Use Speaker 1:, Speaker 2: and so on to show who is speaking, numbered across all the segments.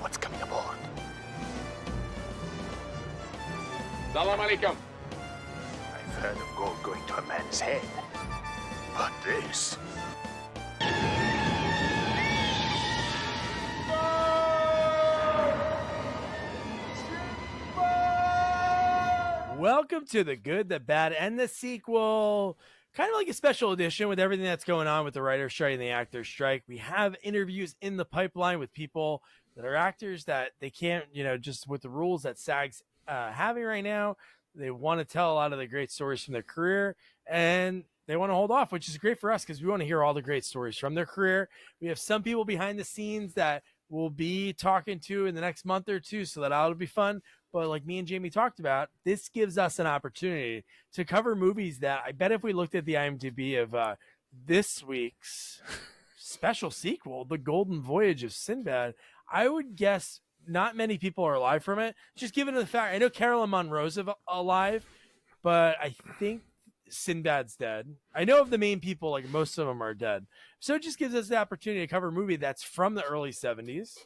Speaker 1: what's coming aboard.
Speaker 2: Salam alaikum.
Speaker 1: I've heard of gold going to a man's head, but this...
Speaker 3: Welcome to The Good, the Bad, and the Sequel. Kind of like a special edition with everything that's going on with the writer's strike and the actor's strike. We have interviews in the pipeline with people that are actors that they can't, just with the rules that SAG's having right now, they want to tell a lot of the great stories from their career, and they want to hold off, which is great for us because we want to hear all the great stories from their career. We have some people behind the scenes that we'll be talking to in the next month or two, so that'll be fun. But like me and Jamie talked about, this gives us an opportunity to cover movies that I bet if we looked at the IMDb of this week's special sequel, The Golden Voyage of Sinbad, I would guess not many people are alive from it. Just given the fact, I know Carolyn Monroe's alive, but I think Sinbad's dead. I know of the main people, like most of them are dead. So it just gives us the opportunity to cover a movie that's from the early 70s.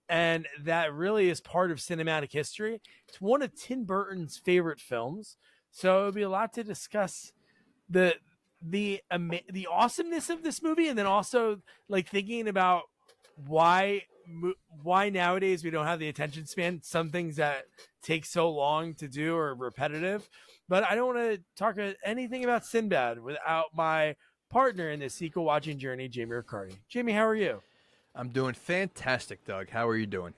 Speaker 3: And that really is part of cinematic history. It's one of Tim Burton's favorite films. So it'll be a lot to discuss the awesomeness of this movie. And then also like thinking about why nowadays we don't have the attention span. Some things that take so long to do are repetitive. But I don't want to talk anything about Sinbad without my partner in this sequel watching journey, Jamie Riccardi. Jamie, how are you?
Speaker 4: I'm doing fantastic, Doug. How are you doing?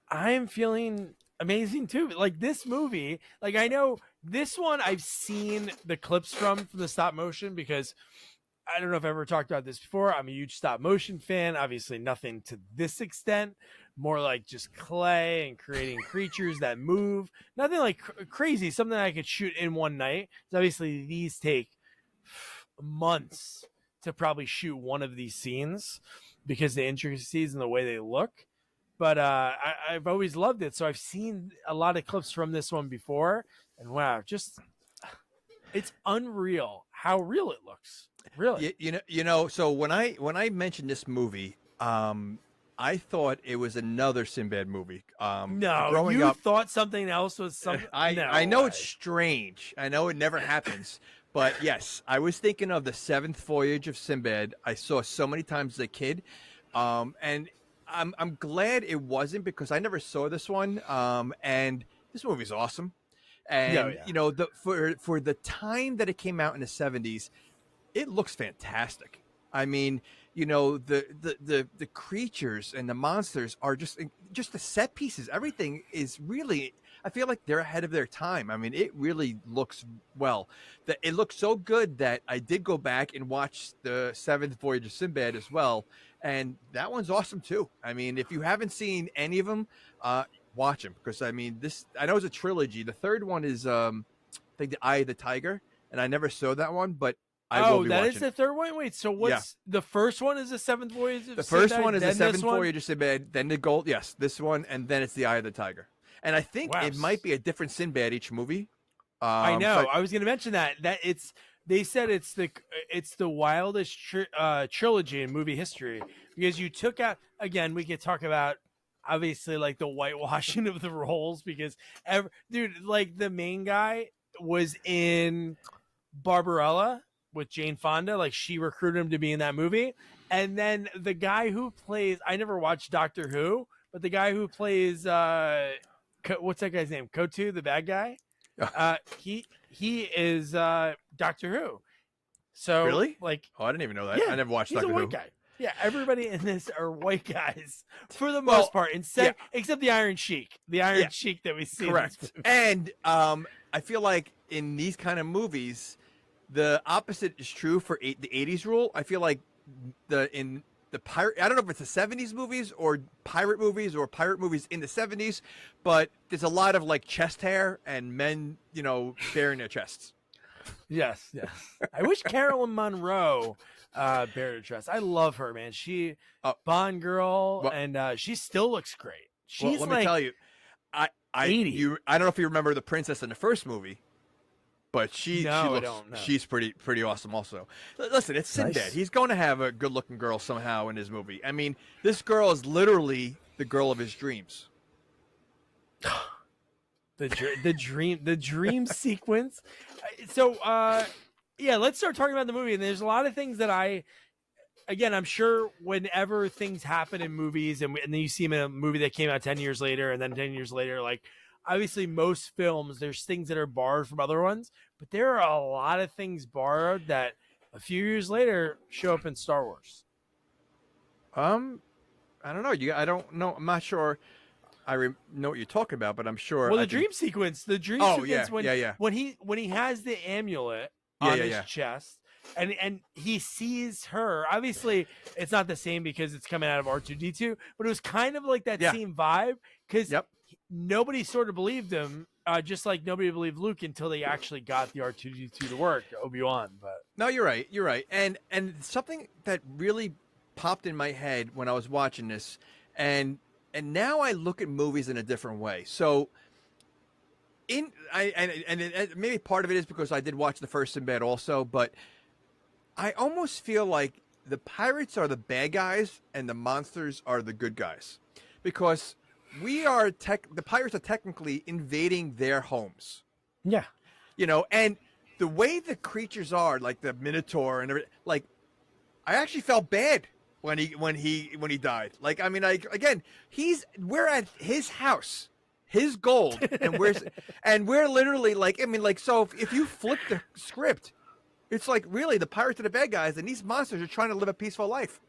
Speaker 3: I am feeling amazing too. Like this movie, like I know this one I've seen the clips from the stop motion because I don't know if I've ever talked about this before. I'm a huge stop motion fan. Obviously nothing to this extent, more like just clay and creating creatures that move. Nothing like crazy, something I could shoot in one night. So obviously these take months to probably shoot one of these scenes because the intricacies and the way they look. But I've always loved it. So I've seen a lot of clips from this one before. And wow, just it's unreal how real it looks. Really.
Speaker 4: So when I mentioned this movie, I thought it was another Sinbad movie.
Speaker 3: No, you thought something else was something.
Speaker 4: I know it's strange. I know it never happens. But yes, I was thinking of the Seventh Voyage of Sinbad. I saw so many times as a kid, and I'm glad it wasn't because I never saw this one. And this movie's awesome. And for the time that it came out in the 70s, it looks fantastic. I mean, the creatures and the monsters are just the set pieces. Everything is really. I feel like they're ahead of their time. I mean, it really looks well. It looks so good that I did go back and watch the Seventh Voyage of Sinbad as well, and that one's awesome too. I mean, if you haven't seen any of them, watch them because I mean, I know it's a trilogy. The third one is I think The Eye of the Tiger, and I never saw that one, but I will be
Speaker 3: that
Speaker 4: watching.
Speaker 3: Is the third one. Wait, so what's the first one? Is the Seventh Voyage of Sinbad?
Speaker 4: The first one is the Seventh Voyage of Sinbad, then the Gold. Yes, this one, and then it's The Eye of the Tiger. And I think it might be a different Sinbad each movie.
Speaker 3: I know. I was going to mention that they said it's the wildest trilogy in movie history because you took out again. We could talk about obviously like the whitewashing of the roles because like the main guy was in Barbarella with Jane Fonda. Like she recruited him to be in that movie, and then the guy who plays I never watched Doctor Who, but the guy who plays what's that guy's name? Kotu, the bad guy. He is Doctor Who. So
Speaker 4: really,
Speaker 3: like,
Speaker 4: I didn't even know that.
Speaker 3: Yeah,
Speaker 4: I never watched
Speaker 3: Doctor
Speaker 4: Who.
Speaker 3: He's a white guy. Yeah, everybody in this are white guys for the most part, except the Iron Sheik, Sheik that we see.
Speaker 4: Correct. And I feel like in these kind of movies, the opposite is true for the '80s rule. I feel like in the pirate, I don't know if it's the 70s movies or pirate movies in the 70s, but there's a lot of like chest hair and men, baring their chests.
Speaker 3: Yes. I wish Carolyn Monroe bared her chest. I love her, man. She Bond girl, and she still looks great. She's
Speaker 4: let me tell you, I
Speaker 3: 80.
Speaker 4: I don't know if you remember the princess in the first movie. But she's pretty awesome also. Listen, it's Sinbad. Nice. He's going to have a good-looking girl somehow in his movie. I mean, this girl is literally the girl of his dreams.
Speaker 3: The dream sequence. So yeah, let's start talking about the movie. And there's a lot of things that I'm sure whenever things happen in movies and then you see them in a movie that came out 10 years later and then 10 years later, like obviously most films, there's things that are borrowed from other ones, but there are a lot of things borrowed that a few years later show up in Star Wars.
Speaker 4: I don't know. I don't know. I'm not sure. Know what you're talking about, but I'm sure.
Speaker 3: Well, the dream sequence when he has the amulet on his chest and he sees her. Obviously, it's not the same because it's coming out of R2-D2, but it was kind of like that same vibe because nobody sort of believed him, just like nobody believed Luke until they actually got the R2-D2 to work, Obi-Wan. But
Speaker 4: no, you're right. You're right. And something that really popped in my head when I was watching this, and now I look at movies in a different way. So, maybe part of it is because I did watch the first Sinbad also, but I almost feel like the pirates are the bad guys and the monsters are the good guys, because the pirates are technically invading their homes.
Speaker 3: Yeah,
Speaker 4: and the way the creatures are, like the Minotaur and everything, like I actually felt bad when he died. Like, I mean, again, we're at his house, his gold, and we're literally like, I mean, like, so if you flip the script, it's like really the pirates are the bad guys, and these monsters are trying to live a peaceful life.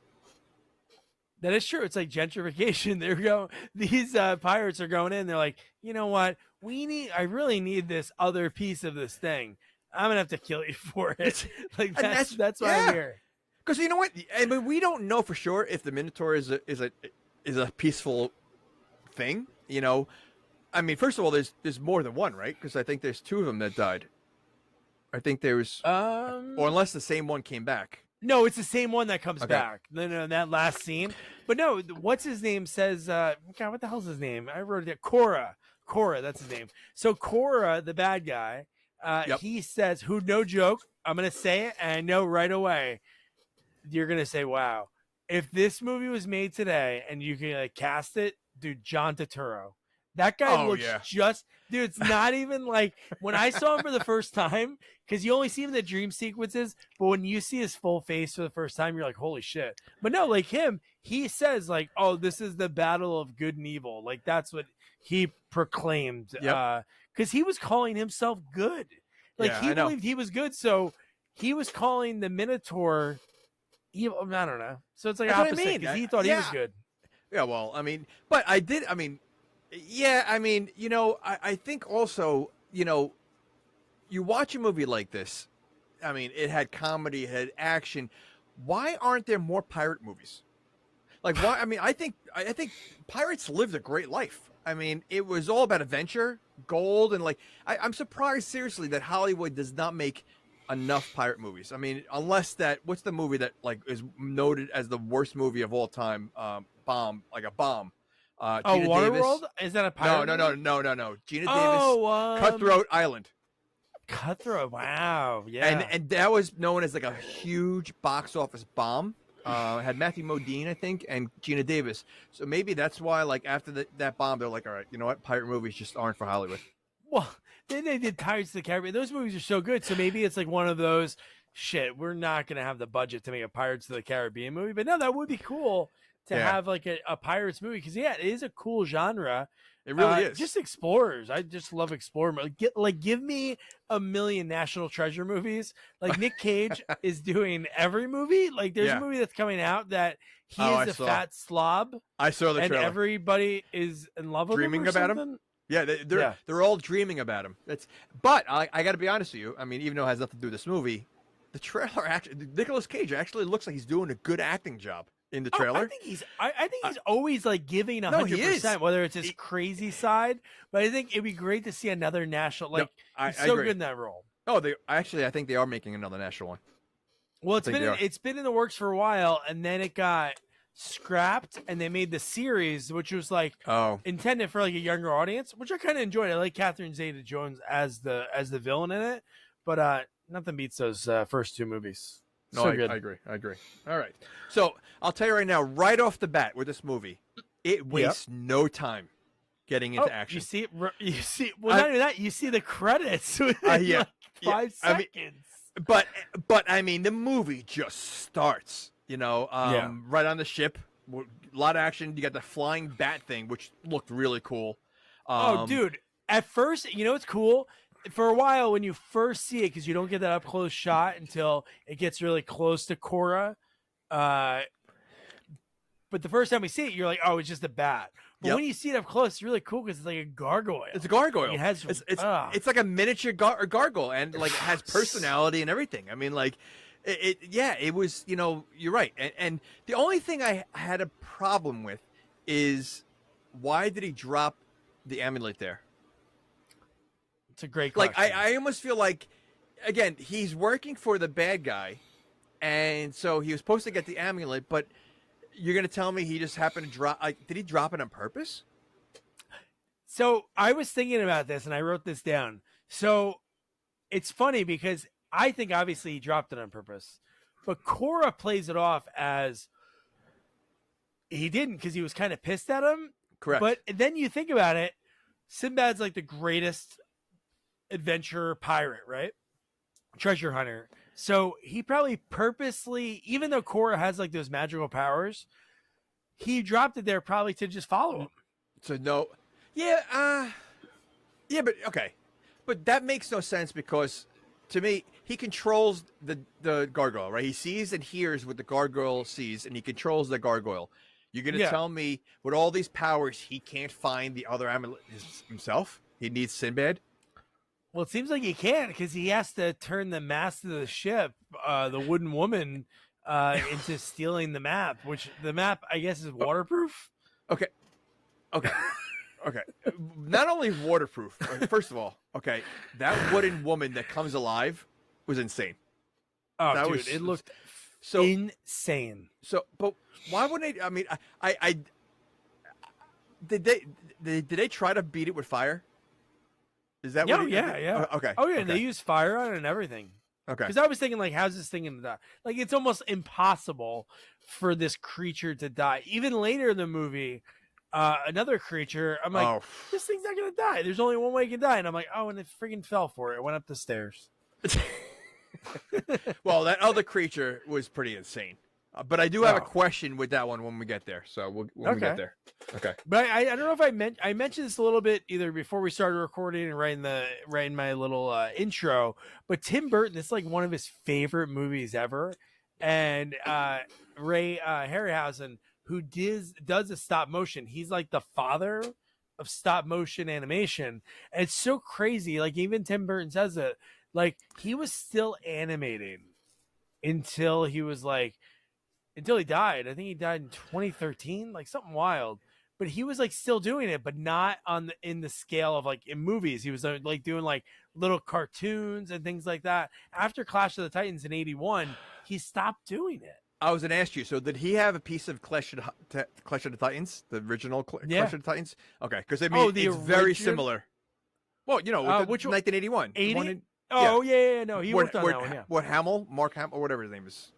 Speaker 3: That is true. It's like gentrification. These pirates are going in. They're like, you know what? I really need this other piece of this thing. I'm gonna have to kill you for it. Like that's why I'm here.
Speaker 4: Because you know what? I mean, we don't know for sure if the Minotaur is a peaceful thing. I mean, first of all, there's more than one, right? Because I think there's two of them that died. I think there's, or unless the same one came back.
Speaker 3: No, it's the same one that comes back. No, that last scene. But no, what's his name says? God, what the hell's his name? I wrote it down. Korra, that's his name. So Korra, the bad guy, he says, "Who? No joke. I'm gonna say it, and I know right away." You're gonna say, "Wow, if this movie was made today and you can cast it, dude, John Turturro, that guy looks dude. It's not even like when I saw him for the first time, because you only see him in the dream sequences, but when you see his full face for the first time, you're like, holy shit." But no, like him, he says like, "Oh, this is the battle of good and evil." Like that's what he proclaimed, because he was calling himself good. Like he believed he was good, so he was calling the Minotaur. I don't know. So it's like
Speaker 4: That's
Speaker 3: opposite because he thought he was good.
Speaker 4: Yeah, well, I mean, but I think also, you watch a movie like this, I mean, it had comedy, it had action. Why aren't there more pirate movies? Like, why? I mean, I think pirates lived a great life. I mean, it was all about adventure, gold, and I'm surprised, seriously, that Hollywood does not make enough pirate movies. I mean, unless what's the movie that is noted as the worst movie of all time? Bomb. Gina
Speaker 3: Waterworld?
Speaker 4: Davis.
Speaker 3: Is that a pirate?
Speaker 4: No. Gina Davis. Cutthroat Island.
Speaker 3: Cutthroat. Wow. Yeah.
Speaker 4: And that was known as like a huge box office bomb. It had Matthew Modine, I think, and Gina Davis. So maybe that's why, after that bomb, they're like, all right, you know what? Pirate movies just aren't for Hollywood.
Speaker 3: Well, then they did Pirates of the Caribbean. Those movies are so good. So maybe it's like one of those, we're not going to have the budget to make a Pirates of the Caribbean movie. But no, that would be cool to have like a Pirates movie. Because, it is a cool genre.
Speaker 4: It really is.
Speaker 3: Just explorers. I just love explorer. Give me a million National Treasure movies. Like Nick Cage is doing every movie. Like there's a movie that's coming out that he is a fat slob.
Speaker 4: I saw the trailer.
Speaker 3: And everybody is in love with
Speaker 4: dreaming
Speaker 3: him or
Speaker 4: about
Speaker 3: something.
Speaker 4: him. Yeah, they're all dreaming about him. But I got to be honest with you. I mean, even though it has nothing to do with this movie, the trailer Nicolas Cage actually looks like he's doing a good acting job in the trailer.
Speaker 3: I think he's always giving 100%, whether it's his crazy side. But I think it'd be great to see another national. He's so good in that role.
Speaker 4: Oh, I think they are making another national one.
Speaker 3: Well, it's been in the works for a while, and then it got scrapped, and they made the series, which was intended for a younger audience, which I kind of enjoyed. I like Catherine Zeta-Jones as the villain in it, but nothing beats those first two movies.
Speaker 4: No, I agree. All right, so I'll tell you right now, right off the bat with this movie, it wastes no time getting into action.
Speaker 3: You see it. You see. Well, not even that. You see the credits within
Speaker 4: Yeah,
Speaker 3: like 5 seconds.
Speaker 4: But I mean, the movie just starts. Right on the ship. A lot of action. You got the flying bat thing, which looked really cool.
Speaker 3: Dude! At first, it's cool. For a while, when you first see it, because you don't get that up close shot until it gets really close to Korra. But the first time we see it, you're like, oh, it's just a bat. But when you see it up close, it's really cool because it's like a gargoyle.
Speaker 4: It's a gargoyle.
Speaker 3: It has,
Speaker 4: it's like a miniature gargoyle, and like it has personality and everything. I mean, like it was. You're right. And the only thing I had a problem with is why did he drop the amulet there?
Speaker 3: It's a great question.
Speaker 4: Like I almost feel like, again, he's working for the bad guy, and so he was supposed to get the amulet, but you're gonna tell me he just happened to drop? Like, did he drop it on purpose?
Speaker 3: So I was thinking about this, and I wrote this down. So it's funny because I think obviously he dropped it on purpose, but Korra plays it off as he didn't because he was kind of pissed at him.
Speaker 4: Correct.
Speaker 3: But then you think about it, Sinbad's like the greatest adventurer pirate, right? Treasure hunter. So he probably purposely, even though Korra has like those magical powers, he dropped it there probably to just follow him.
Speaker 4: So no, yeah, but okay, but that makes no sense because to me he controls the gargoyle, right? He sees and hears what the gargoyle sees, and he controls the gargoyle. You're gonna tell me with all these powers he can't find the other amulet himself? He needs Sinbad.
Speaker 3: Well, it seems like he can't because he has to turn the mast of the ship, the wooden woman, into stealing the map, which the map, I guess, is waterproof.
Speaker 4: Okay. Not only waterproof, first of all, okay, that wooden woman that comes alive was insane.
Speaker 3: Oh,
Speaker 4: that
Speaker 3: dude, it looked
Speaker 4: so
Speaker 3: insane.
Speaker 4: So, but why wouldn't they? I mean, I did they try to beat it with fire? Is that what?
Speaker 3: Yeah.
Speaker 4: Okay.
Speaker 3: Oh yeah,
Speaker 4: okay.
Speaker 3: they use fire on it and everything.
Speaker 4: Okay.
Speaker 3: Because I was thinking, like, how's this thing gonna die? Like, it's almost impossible for this creature to die. Even later in the movie, another creature, I'm like, this thing's not gonna die. There's only one way it can die, and I'm like, oh, and it freaking fell for it. It went up the stairs.
Speaker 4: Well, that other creature was pretty insane. But I do have a question with that one when we get there. So when we get there. Okay.
Speaker 3: But I don't know if I mentioned this a little bit either before we started recording and right in my little intro. But Tim Burton, it's like one of his favorite movies ever, and Ray Harryhausen, who does a stop motion. He's like the father of stop motion animation, and it's so crazy. Like even Tim Burton says it. Like he was still animating until he died. I think he died in 2013, like something wild. But he was like still doing it, but not in the scale of like in movies. He was like doing like little cartoons and things like that. After Clash of the Titans in '81, he stopped doing it.
Speaker 4: I was going to ask you. So did he have a piece of Clash of the Titans, the original Clash of the Titans? Okay, because I mean it's very similar. Well, which 1981.
Speaker 3: 80? Oh yeah, no, he worked on that one. Yeah.
Speaker 4: What Mark Hamill, or whatever his name is.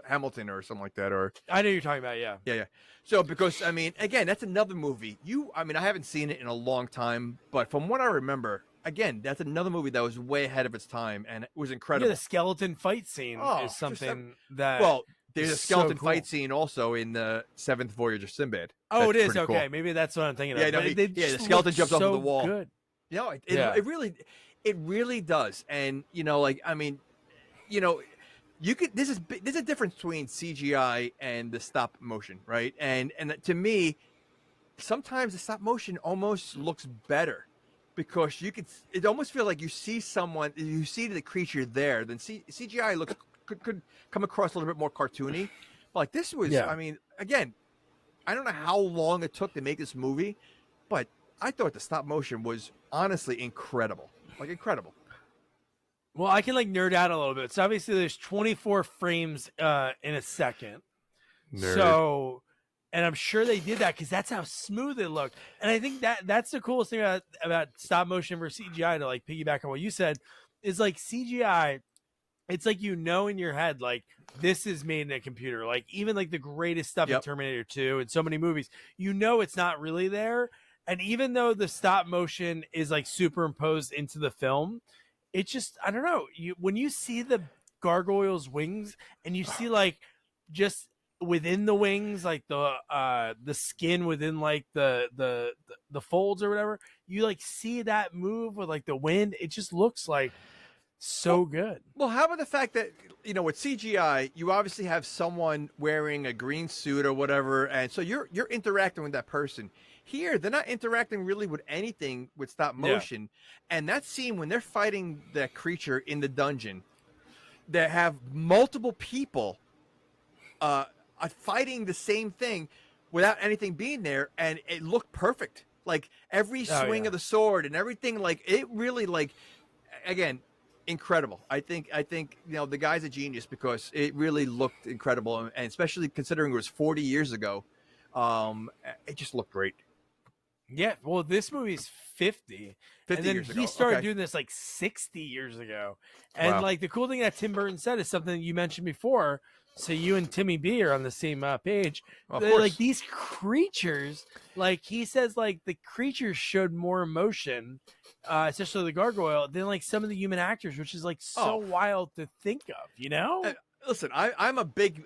Speaker 4: Hamilton or something like that, or
Speaker 3: I know you're talking about,
Speaker 4: yeah. So because I mean, again, that's another movie. I haven't seen it in a long time, but from what I remember, again, that's another movie that was way ahead of its time, and it was incredible.
Speaker 3: Yeah, the skeleton fight scene is something that.
Speaker 4: Well, there's a skeleton fight scene also in the 7th Voyage of Sinbad.
Speaker 3: Oh, it is okay. Cool. Maybe that's what I'm thinking of.
Speaker 4: Yeah, no, the skeleton jumps off the wall.
Speaker 3: Good.
Speaker 4: It really does, and you could. There's a difference between CGI and the stop motion, right? And to me, sometimes the stop motion almost looks better because it almost feels like you see the creature there. Then CGI could come across a little bit more cartoony. But like this was, I mean, again, I don't know how long it took to make this movie, but I thought the stop motion was honestly incredible, like incredible.
Speaker 3: Well, I can like nerd out a little bit. So obviously there's 24 frames in a second. Nerd. So, and I'm sure they did that because that's how smooth it looked. And I think that's the coolest thing about stop motion versus CGI, to like piggyback on what you said, is like CGI, it's like, you know, in your head, like, this is made in a computer. Like, even like the greatest stuff in Terminator 2 and so many movies, you know, it's not really there. And even though the stop motion is like superimposed into the film, it just, I don't know, when you see the gargoyle's wings and you see like just within the wings, like the skin within like the folds or whatever, you like see that move with like the wind. It just looks like so good.
Speaker 4: Well, how about the fact that, you know, with CGI, you obviously have someone wearing a green suit or whatever, and so you're interacting with that person. Here, they're not interacting really with anything with stop motion. And that scene when they're fighting that creature in the dungeon, they have multiple people fighting the same thing without anything being there, and it looked perfect. Like every swing of the sword and everything, like it really, like, again, incredible. I think you know, the guy's a genius because it really looked incredible, and especially considering it was 40 years ago, it just looked great.
Speaker 3: Yeah, well, this movie's 50 and then he started doing this like 60 years ago. And like the cool thing that Tim Burton said is something you mentioned before. So you and Timmy B are on the same page. Like these creatures, like he says, like the creatures showed more emotion, especially the gargoyle, than like some of the human actors, which is like so wild to think of, you know?
Speaker 4: Listen, I'm a big,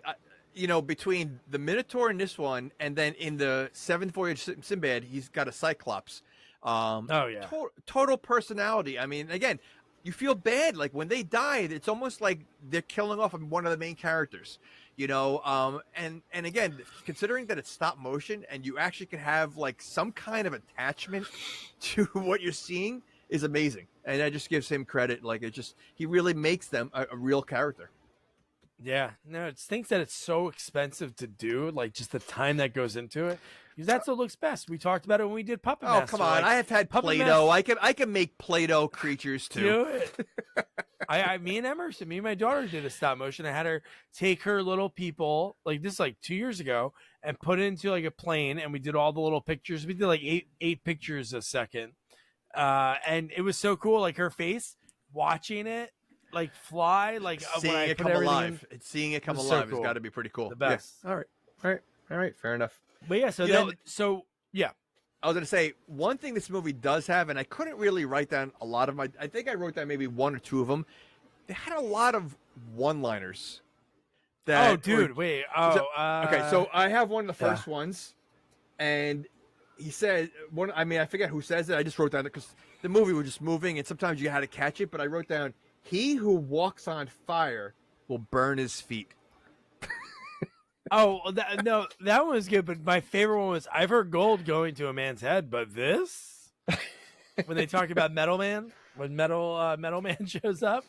Speaker 4: you know, between the Minotaur in this one and then in the Seventh Voyage of Sinbad, he's got a Cyclops. Total personality. I mean, again, you feel bad. Like when they died, it's almost like they're killing off one of the main characters, you know? And again, considering that it's stop motion and you actually can have like some kind of attachment to what you're seeing is amazing. And that just gives him credit. Like he really makes them a real character.
Speaker 3: Yeah, no, it stinks that it's so expensive to do, like just the time that goes into it. Because that's what looks best. We talked about it when we did Puppet Master.
Speaker 4: Oh, come on.
Speaker 3: Like,
Speaker 4: I have had Play-Doh. I can make Play-Doh creatures too.
Speaker 3: Do it. Me and Emerson, me and my daughter did a stop motion. I had her take her little people, like this like 2 years ago, and put it into like a plane, and we did all the little pictures. We did like eight pictures a second. And it was so cool, like her face watching it like fly, like
Speaker 4: seeing it come alive. Seeing it come alive has got to be pretty cool.
Speaker 3: The best.
Speaker 4: Yeah. All right. Fair enough.
Speaker 3: But yeah, so I was
Speaker 4: gonna say one thing this movie does have, and I couldn't really write down a lot of I think I wrote down maybe one or two of them. They had a lot of one-liners.
Speaker 3: Okay,
Speaker 4: so I have one of the first ones, and he said one. I mean, I forget who says it. I just wrote down it because the movie was just moving, and sometimes you had to catch it. But I wrote down, "He who walks on fire will burn his feet."
Speaker 3: No, that one was good. But my favorite one was, "I've heard gold going to a man's head, but this," when they talk about Metal Man, when Metal Man shows up.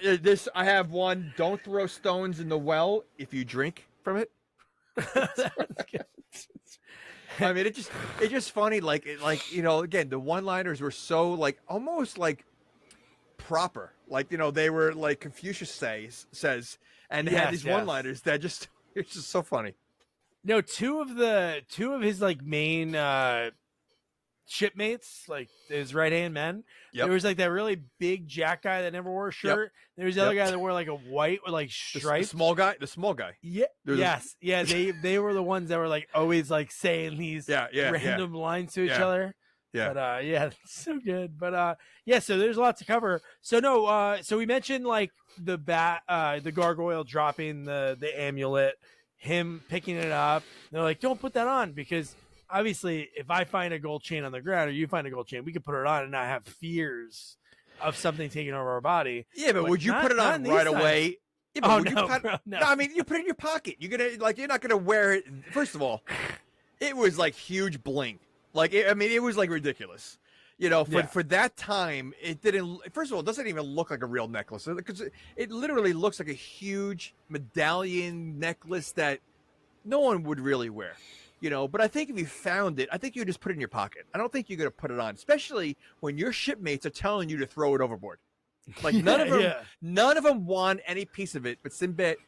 Speaker 4: This I have one. "Don't throw stones in the well if you drink from it." I mean, it's just funny. Like you know, again, the one-liners were so like almost like proper. Like, you know, they were like Confucius says, and they had these one-liners that just it's just so funny.
Speaker 3: No, two of his like main shipmates, like his right-hand men. There was like that really big Jack guy that never wore a shirt. There was the other guy that wore like a white with like stripes.
Speaker 4: The small guy.
Speaker 3: Yeah. They were the ones that were like always like saying these random lines to each other. Yeah. But it's so good. But so there's a lot to cover. So so we mentioned like the gargoyle dropping the amulet, him picking it up. They're like, "Don't put that on," because obviously, if I find a gold chain on the ground or you find a gold chain, we could put it on and not have fears of something taking over our body.
Speaker 4: Yeah, but would you put it on right away? Yeah, but no. I mean, you put it in your pocket. You're not gonna wear it. First of all, it was like huge bling. Like, it was like ridiculous. You know, for that time, it didn't. First of all, it doesn't even look like a real necklace because it literally looks like a huge medallion necklace that no one would really wear. You know, but I think if you found it, I think you just put it in your pocket. I don't think you're going to put it on, especially when your shipmates are telling you to throw it overboard. Like none of them want any piece of it. But Sinbad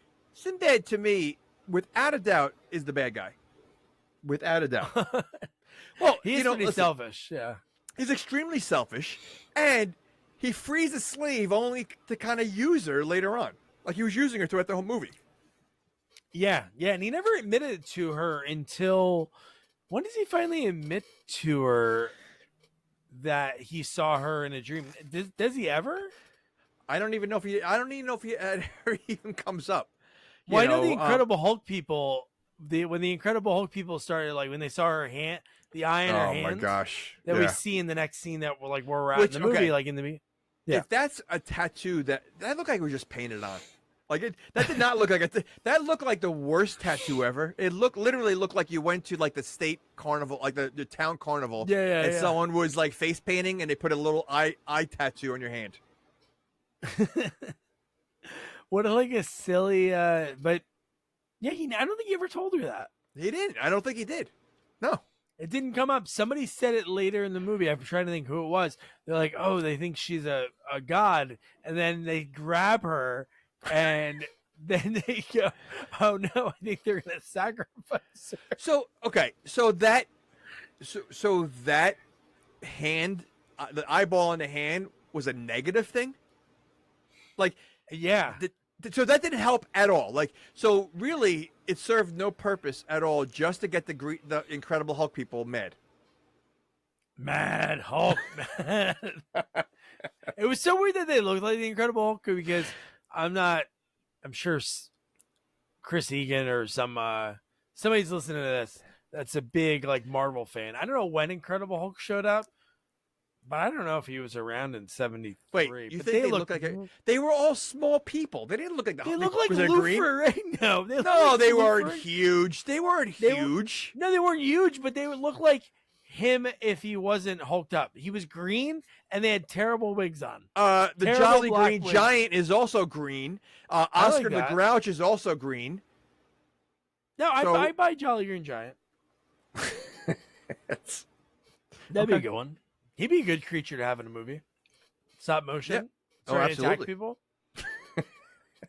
Speaker 4: to me, without a doubt, is the bad guy. Without a doubt.
Speaker 3: Well, he's pretty selfish. Yeah,
Speaker 4: he's extremely selfish, and he frees a sleeve only to kind of use her later on. Like he was using her throughout the whole movie.
Speaker 3: Yeah, and he never admitted to her until when does he finally admit to her that he saw her in a dream? Does he ever?
Speaker 4: I don't even know if he ever even comes up.
Speaker 3: Well, I know the Incredible Hulk people. When the Incredible Hulk people started, like when they saw her hand, the eye in her hand.
Speaker 4: Oh my gosh!
Speaker 3: That we see in the next scene that we're like where we're at in the movie, like in the. Yeah.
Speaker 4: If that's a tattoo that looked like it was just painted on, like that did not look like that looked like the worst tattoo ever. It literally looked like you went to like the state carnival, like the town carnival, and someone was like face painting and they put a little eye tattoo on your hand.
Speaker 3: What like a silly, but yeah, I don't think he ever told her that.
Speaker 4: He didn't. I don't think he did. No.
Speaker 3: It didn't come up. Somebody said it later in the movie. I'm trying to think who it was. They're like, oh, they think she's a god. And then they grab her and then they go, oh no, I think they're going to sacrifice her.
Speaker 4: So, okay. So that hand, the eyeball in the hand was a negative thing? Like,
Speaker 3: yeah.
Speaker 4: So that didn't help at all. Like, so really, it served no purpose at all, just to get the Incredible Hulk people mad.
Speaker 3: Mad Hulk, man. It was so weird that they looked like the Incredible Hulk because I'm sure Chris Egan or somebody's listening to this that's a big like Marvel fan. I don't know when Incredible Hulk showed up. But I don't know if he was around in '73.
Speaker 4: Wait, you think they look like they were all small people? They didn't look like
Speaker 3: they look like Lou Ferrigno.
Speaker 4: No, they weren't huge. They weren't huge.
Speaker 3: No, they weren't huge, but they would look like him if he wasn't hulked up. He was green, and they had terrible wigs on.
Speaker 4: The Jolly Green Giant is also green. Oscar the Grouch is also green.
Speaker 3: No, I buy Jolly Green Giant. That'd be a good one. He'd be a good creature to have in a movie. Stop motion.
Speaker 4: Yeah. Oh,
Speaker 3: absolutely. Attack people.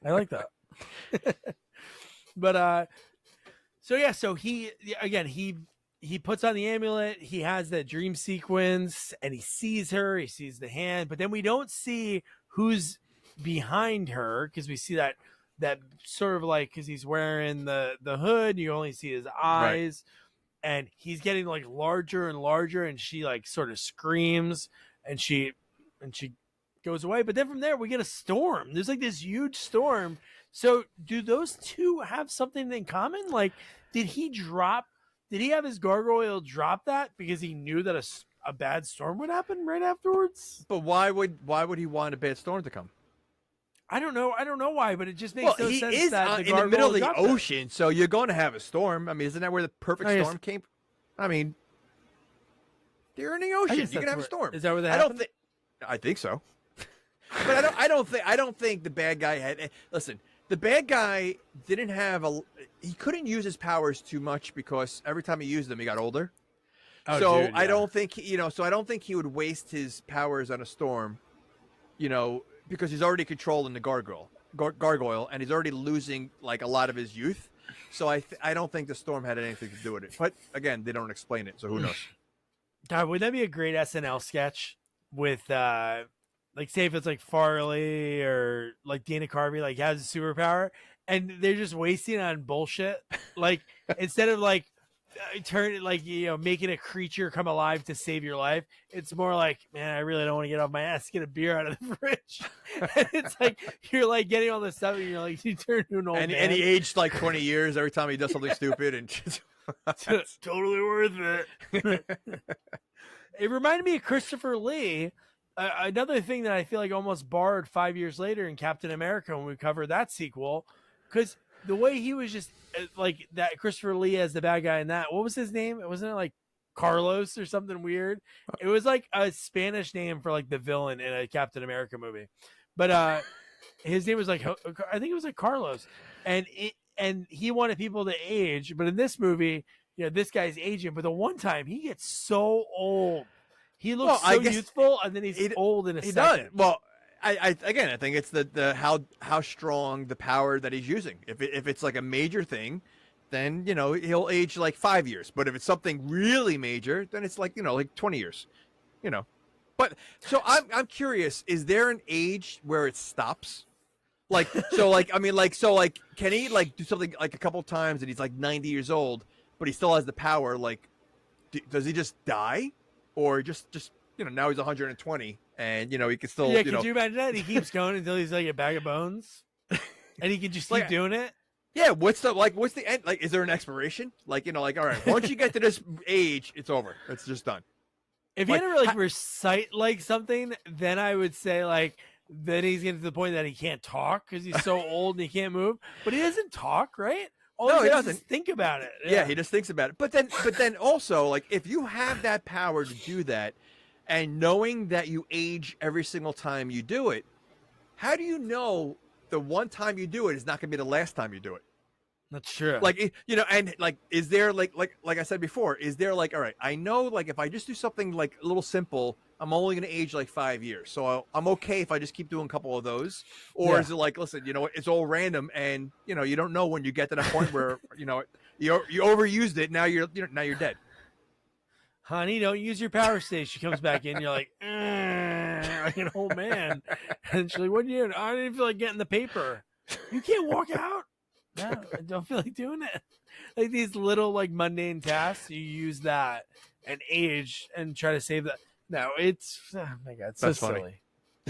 Speaker 3: I like that. But so he puts on the amulet. He has that dream sequence, and he sees her. He sees the hand, but then we don't see who's behind her because we see that sort of like because he's wearing the hood. You only see his eyes. Right. And he's getting like larger and larger, and she like sort of screams, and she goes away. But then from there, we get a storm. There's like this huge storm. So do those two have something in common? Like, did he have his gargoyle drop that because he knew that a bad storm would happen right afterwards?
Speaker 4: But why would he want a bad storm to come?
Speaker 3: I don't know why, but it just makes no sense. He is
Speaker 4: in the middle of the ocean, so you're going to have a storm. I mean, isn't that where the perfect storm came? I mean, you're in the ocean. You can have a storm.
Speaker 3: Is that where that happened?
Speaker 4: I think so. But I don't think the bad guy had. Listen, the bad guy didn't have he couldn't use his powers too much because every time he used them, he got older.
Speaker 3: Oh, so dude, yeah.
Speaker 4: I don't think So I don't think he would waste his powers on a storm. Because he's already controlling the gargoyle, and he's already losing like a lot of his youth. So I don't think the storm had anything to do with it. But again, they don't explain it, so who knows?
Speaker 3: God, would that be a great SNL sketch with like say if it's like Farley or like Dana Carvey like has a superpower and they're just wasting on bullshit. Like instead of like making a creature come alive to save your life, it's more like, man, I really don't want to get off my ass, get a beer out of the fridge. And it's like you're like getting all this stuff and you're like you turn to an old man.
Speaker 4: And he aged like 20 years every time he does something stupid and just
Speaker 3: it's totally worth it. It reminded me of Christopher Lee. Another thing that I feel like almost borrowed 5 years later in Captain America when we covered that sequel, because the way he was just like that Christopher Lee as the bad guy in that, what was his name? Wasn't it like Carlos or something weird? It was like a Spanish name for like the villain in a Captain America movie. But his name was like, I think it was like Carlos. And he wanted people to age. But in this movie, this guy's aging. But the one time he gets so old. He looks so youthful and then he's old in a second.
Speaker 4: Does. Well, I think it's the how strong the power that he's using. If it's like a major thing, then he'll age like 5 years. But if it's something really major, then it's like like 20 years. But so I'm curious. Is there an age where it stops? Like I mean can he like do something like a couple times and he's like 90 years old, but he still has the power? Like, does he just die, or just now he's 120 and he can still
Speaker 3: Yeah, could you imagine that? He keeps going until he's like a bag of bones, and he can just keep doing it.
Speaker 4: Yeah, what's the end? Like, is there an expiration? Like, all right, once you get to this age, it's over. It's just done.
Speaker 3: If he had to like recite like something, then I would say like then he's getting to the point that he can't talk because he's so old and he can't move. But he doesn't talk, right?
Speaker 4: No, he doesn't.
Speaker 3: Just think about it.
Speaker 4: Yeah, he just thinks about it. But then also, like, if you have that power to do that, and knowing that you age every single time you do it, how do you know the one time you do it is not going to be the last time you do it?
Speaker 3: That's true.
Speaker 4: Like, and like, is there like I said before, is there like, all right, I know like if I just do something like a little simple, I'm only going to age like 5 years. So I'm okay if I just keep doing a couple of those. Or is it like, listen, it's all random and, you don't know when you get to that point where, you overused it. Now you're dead.
Speaker 3: Honey, don't use your power station. She comes back in. You're like an old man. And she's like, what are you doing? I don't even feel like getting the paper. You can't walk out. No, I don't feel like doing it. Like these little like mundane tasks, you use that and age and try to save that. No, it's oh my god, it's so silly.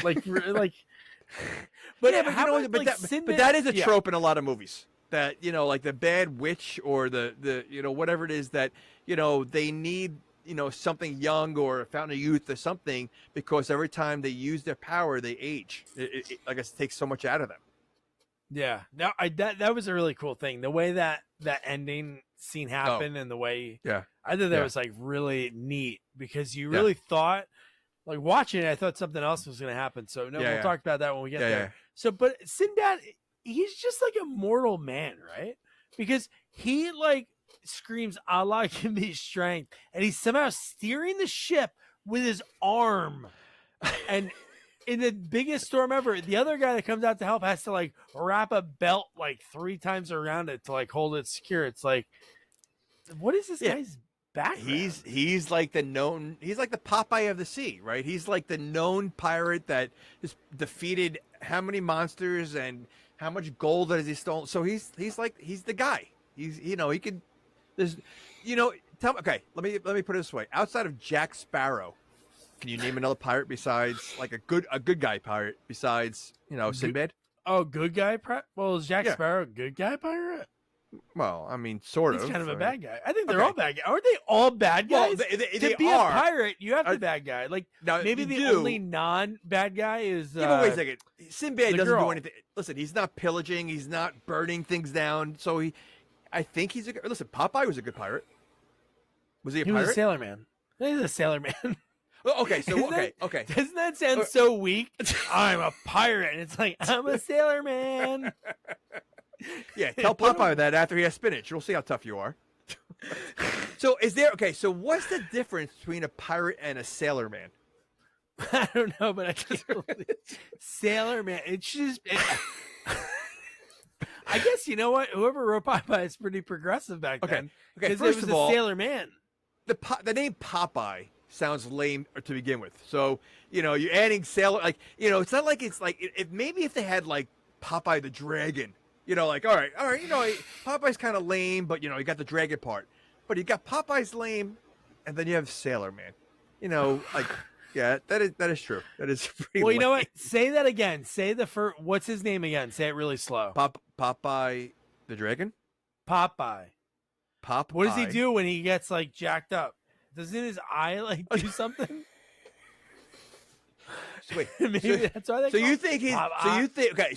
Speaker 3: Like, but
Speaker 4: yeah, but that is a trope in a lot of movies. That like the bad witch or the whatever it is that they need something young or a fountain of youth or something because every time they use their power they age. It I guess it takes so much out of them.
Speaker 3: Yeah, no, that was a really cool thing. The way that ending scene happened and the way I thought that was like really neat because you really thought like watching it, I thought something else was going to happen. So we'll talk about that when we get there. Yeah. So, but Sinbad, he's just like a mortal man, right? Because he like screams, "Allah give me strength," and he's somehow steering the ship with his arm, and. In the biggest storm ever, the other guy that comes out to help has to like wrap a belt like 3 times around it to like hold it secure. It's like, what is this guy's background?
Speaker 4: He's like the Popeye of the sea, right? He's like the known pirate that has defeated how many monsters and how much gold has he stolen. So he's the guy. He's he could okay, let me put it this way. Outside of Jack Sparrow, can you name another pirate besides like a good guy pirate besides Sinbad?
Speaker 3: Oh, good guy pirate. Well, is Jack Sparrow a good guy pirate?
Speaker 4: Well, I mean, sort of.
Speaker 3: He's kind of a bad guy. I think they're all bad guys. Aren't they all bad guys?
Speaker 4: Well,
Speaker 3: to be
Speaker 4: are.
Speaker 3: a pirate, you have to be a bad guy. Like maybe the only non-bad guy is.
Speaker 4: Yeah, but wait a second. Sinbad doesn't do anything. Listen, he's not pillaging. He's not burning things down. So I think he's a. Listen, Popeye was a good pirate. Was he a pirate?
Speaker 3: He was a sailor man. He's a sailor man.
Speaker 4: Okay, so okay.
Speaker 3: Doesn't that sound so weak? I'm a pirate, and it's like I'm a sailor man.
Speaker 4: Yeah, tell Popeye that after he has spinach. We'll see how tough you are. So so what's the difference between a pirate and a sailor man?
Speaker 3: I don't know, but I just sailor man. It's just. I guess you know what? Whoever wrote Popeye is pretty progressive back then. Okay. Because it was a sailor man.
Speaker 4: The name Popeye sounds lame to begin with. So, you're adding sailor, like, it's not like it's like, if they had like Popeye the Dragon, like, all right, Popeye's kind of lame, but you got the dragon part. But you got Popeye's lame, and then you have Sailor Man. Like, yeah, that is true. That is pretty
Speaker 3: well, you know
Speaker 4: lame.
Speaker 3: what? Say that again. Say the first, what's his name again? Say it really slow.
Speaker 4: Popeye the Dragon?
Speaker 3: Popeye.
Speaker 4: Popeye.
Speaker 3: What does he do when he gets like jacked up? Doesn't his eye like do something?
Speaker 4: Wait,
Speaker 3: maybe that's why they.
Speaker 4: So you think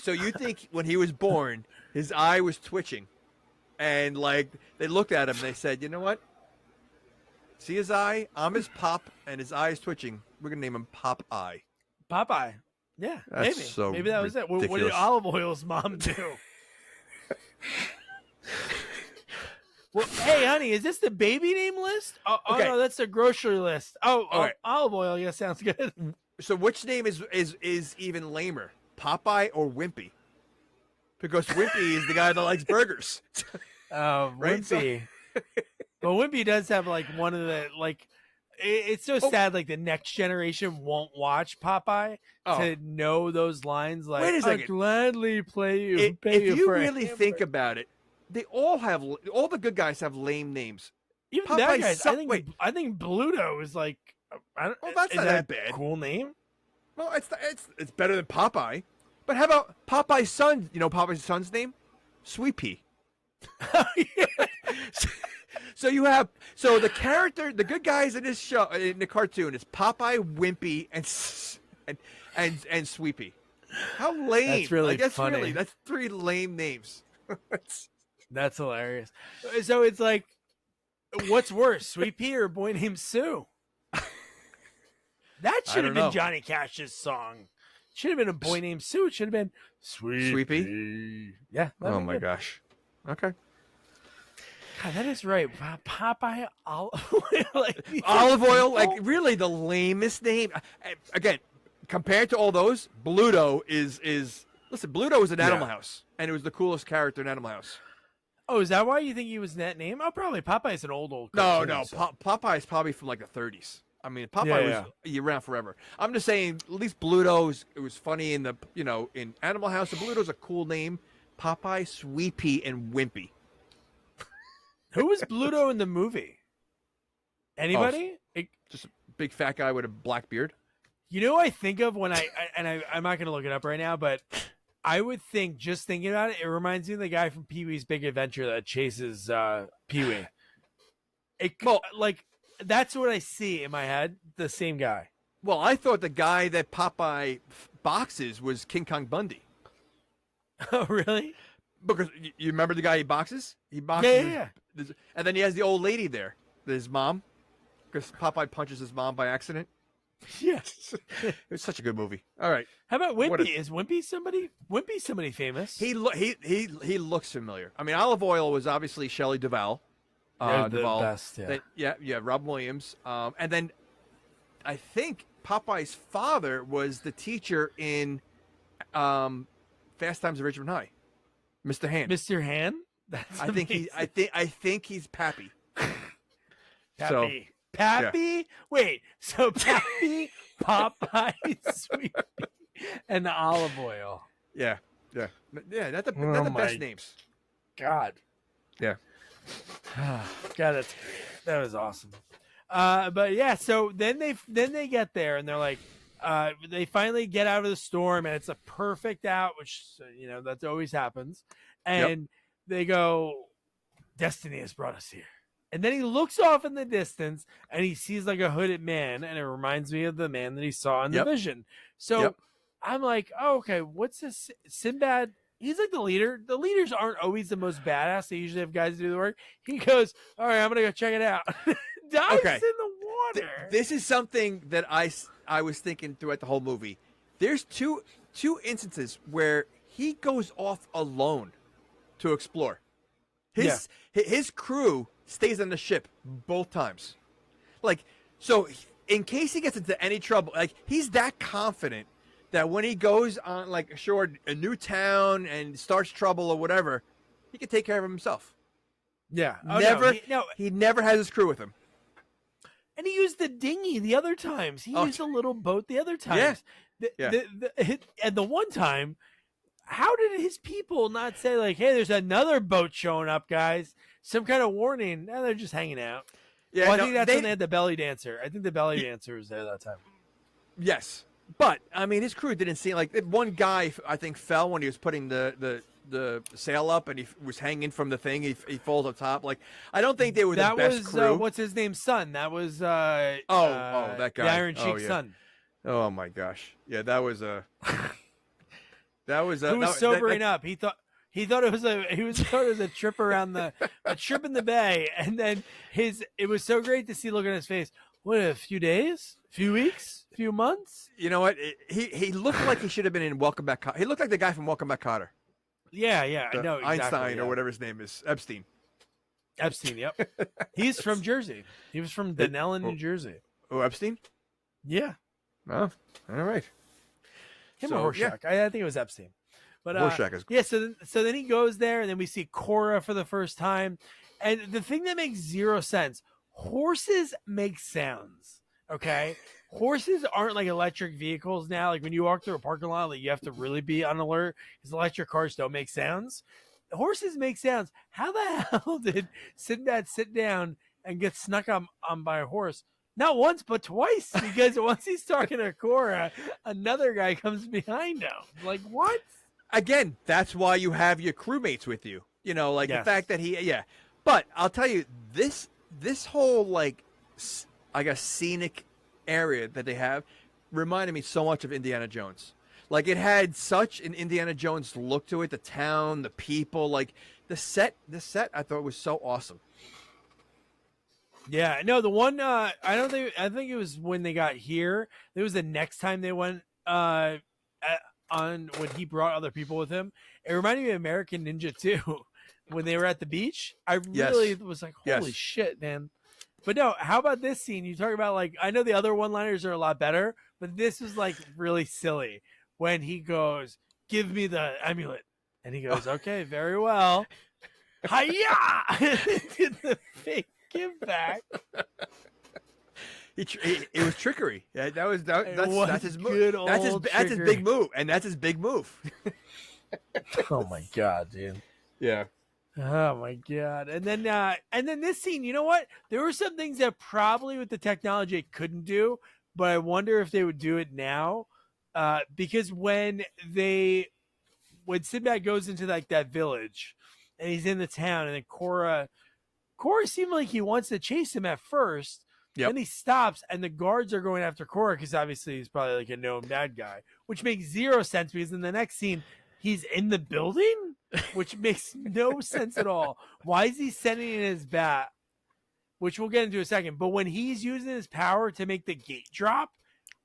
Speaker 4: So you think when he was born, his eye was twitching, and like they looked at him, and they said, "You know what? See his eye? I'm his pop, and his eye is twitching. We're gonna name him Popeye."
Speaker 3: Popeye. Yeah,
Speaker 4: that's
Speaker 3: maybe.
Speaker 4: So
Speaker 3: maybe that was it. What did Olive Oil's mom do? Well, hey, honey, is this the baby name list? Oh no, that's the grocery list. Oh, Olive Oil. Yeah, sounds good.
Speaker 4: So which name is even lamer, Popeye or Wimpy? Because Wimpy is the guy that likes burgers.
Speaker 3: Right? Wimpy. But Wimpy does have like one of the like It's so sad. Like the next generation won't watch Popeye to know those lines. Like,
Speaker 4: Wait a
Speaker 3: I'll
Speaker 4: second.
Speaker 3: gladly play you.
Speaker 4: If you really think about it, they all the good guys have lame names.
Speaker 3: Even
Speaker 4: Popeye's
Speaker 3: bad guys,
Speaker 4: son-
Speaker 3: I think Bluto is like, I don't.
Speaker 4: Well, that's
Speaker 3: is
Speaker 4: not
Speaker 3: that
Speaker 4: that bad.
Speaker 3: a cool name.
Speaker 4: Well, it's better than Popeye. But how about Popeye's son? You know Popeye's son's name? Sweet Pea. So you have the character, the good guys in this show, in the cartoon, is Popeye, Wimpy, and Sweet Pea. How lame!
Speaker 3: That's really funny.
Speaker 4: That's 3 lame names.
Speaker 3: That's hilarious. So it's like, what's worse, Sweet Pea or a boy named Sue? That should have been Johnny Cash's song. Should have been a boy named Sue. It should have been Sweet Pea. Yeah.
Speaker 4: Oh my gosh. Okay.
Speaker 3: God, that is right. Popeye olive
Speaker 4: oil, like really the lamest name. Again, compared to all those, Bluto is listen. Bluto was in Animal House, and it was the coolest character in Animal House.
Speaker 3: Oh, is that why you think he was in that name? Oh, probably. Popeye's an old
Speaker 4: No,
Speaker 3: cartoon, so.
Speaker 4: Popeye's probably from like the 30s. I mean, Popeye was around forever. I'm just saying, at least Bluto's, it was funny in in Animal House. The Bluto's a cool name. Popeye, Sweet Pea, and Wimpy.
Speaker 3: Who was Bluto in the movie? Anybody?
Speaker 4: Just a big fat guy with a black beard.
Speaker 3: You know what I think of when I'm not going to look it up right now, but I would think, just thinking about it, it reminds me of the guy from Pee-wee's Big Adventure that chases Pee-wee. That's what I see in my head, the same guy.
Speaker 4: Well, I thought the guy that Popeye boxes was King Kong Bundy.
Speaker 3: Oh, really?
Speaker 4: Because you remember the guy he boxes? He boxes.
Speaker 3: Yeah.
Speaker 4: And then he has the old lady there, his mom, because Popeye punches his mom by accident.
Speaker 3: Yes.
Speaker 4: It was such a good movie. All right.
Speaker 3: How about Wimpy? Is Wimpy somebody? Wimpy's somebody famous.
Speaker 4: He looks familiar. I mean, Olive Oil was obviously Shelley Duvall.
Speaker 3: The
Speaker 4: Duvall.
Speaker 3: best, yeah.
Speaker 4: Then, Robin Williams. And then I think Popeye's father was the teacher in Fast Times at Ridgemont High, Mr. Hand.
Speaker 3: Mr. Hand? That's amazing.
Speaker 4: I think he's Pappy.
Speaker 3: Pappy. Pappy? Wait, so Pappy, Popeye, Sweet Pea, and Olive Oil.
Speaker 4: Yeah. That's the best names.
Speaker 3: God.
Speaker 4: Yeah.
Speaker 3: God, that was awesome. But yeah, so then they get there and they're like, they finally get out of the storm and it's a perfect out, which that always happens. And they go, destiny has brought us here. And then he looks off in the distance and he sees like a hooded man, and it reminds me of the man that he saw in the vision. So I'm like, oh, okay, what's this? Sinbad, he's like the leader. The leaders aren't always the most badass. They usually have guys to do the work. He goes, all right, I'm going to go check it out. Dives in the water.
Speaker 4: This is something that I was thinking throughout the whole movie. There's two instances where he goes off alone to explore. His crew stays on the ship both times. Like, so in case he gets into any trouble, like he's that confident that when he goes on like ashore a new town and starts trouble or whatever, he can take care of himself.
Speaker 3: Yeah.
Speaker 4: He never has his crew with him.
Speaker 3: And he used the dinghy the other times. He used a little boat the other times. And the one time, how did his people not say like, hey, there's another boat showing up, guys? Some kind of warning. No, they're just hanging out. Yeah, I think that's when they had the belly dancer. I think the belly dancer was there that time.
Speaker 4: Yes. But, I mean, his crew didn't seem like... One guy, I think, fell when he was putting the sail up, and he was hanging from the thing. He falls up top. Like, I don't think they were the best crew.
Speaker 3: That was, what's his name's son? That was...
Speaker 4: that guy.
Speaker 3: The Iron Sheik's son.
Speaker 4: Oh, my gosh. Yeah, that was a...
Speaker 3: Who was sobering up. He thought it was a trip around a trip in the bay, and then it was so great to see look on his face. What, a few days, few weeks, few months?
Speaker 4: You know what? He looked like he should have been in Welcome Back. He looked like the guy from Welcome Back, Kotter.
Speaker 3: Yeah, I know exactly,
Speaker 4: Einstein or whatever his name is, Epstein.
Speaker 3: Yep. He's from Jersey. He was from Denellen, New Jersey.
Speaker 4: Oh, Epstein?
Speaker 3: Yeah.
Speaker 4: Oh, all right.
Speaker 3: Him or Horshack. Yeah. I think it was Epstein. But
Speaker 4: Horshack is
Speaker 3: yeah. So then he goes there, and then we see Cora for the first time, and the thing that makes zero sense. horses make sounds. Okay. Horses aren't like electric vehicles now. Like when you walk through a parking lot, like you have to really be on alert because electric cars don't make sounds. Horses make sounds. How the hell did Sinbad sit down and get snuck on by a horse? Not once, but twice. Because once he's talking to Cora, another guy comes behind him. Like, what?
Speaker 4: Again, that's why you have your crewmates with you. You know, like
Speaker 3: Yes.
Speaker 4: the fact that But I'll tell you, this whole like, I guess, scenic area that they have reminded me so much of Indiana Jones. Like it had such an Indiana Jones look to it. The town, the people, like the set. I thought was so awesome.
Speaker 3: Yeah, no, the one I think it was when they got here. It was the next time they went on when he brought other people with him. It reminded me of American Ninja 2 when they were at the beach. I really was like, holy shit, man. But no, how about this scene? You talk about like I know the other one-liners are a lot better, but this was like really silly when he goes, "Give me the amulet," and he goes, "Okay, very well." Hiya! Did the fake give back?
Speaker 4: It was trickery. Yeah, that's his move.
Speaker 3: Good
Speaker 4: That's his
Speaker 3: old
Speaker 4: big move, and that's his big move.
Speaker 3: Oh my god, dude.
Speaker 4: Yeah.
Speaker 3: Oh my god. And then this scene, you know what? There were some things that probably with the technology it couldn't do, but I wonder if they would do it now. Because when Sinbad goes into like that village and he's in the town and then Cora seemed like he wants to chase him at first.
Speaker 4: Yep.
Speaker 3: Then he stops and the guards are going after Cora because obviously he's probably like a known bad guy, which makes zero sense because in the next scene he's in the building, which makes no sense at all. Why is he sending in his bat? Which we'll get into in a second. But when he's using his power to make the gate drop,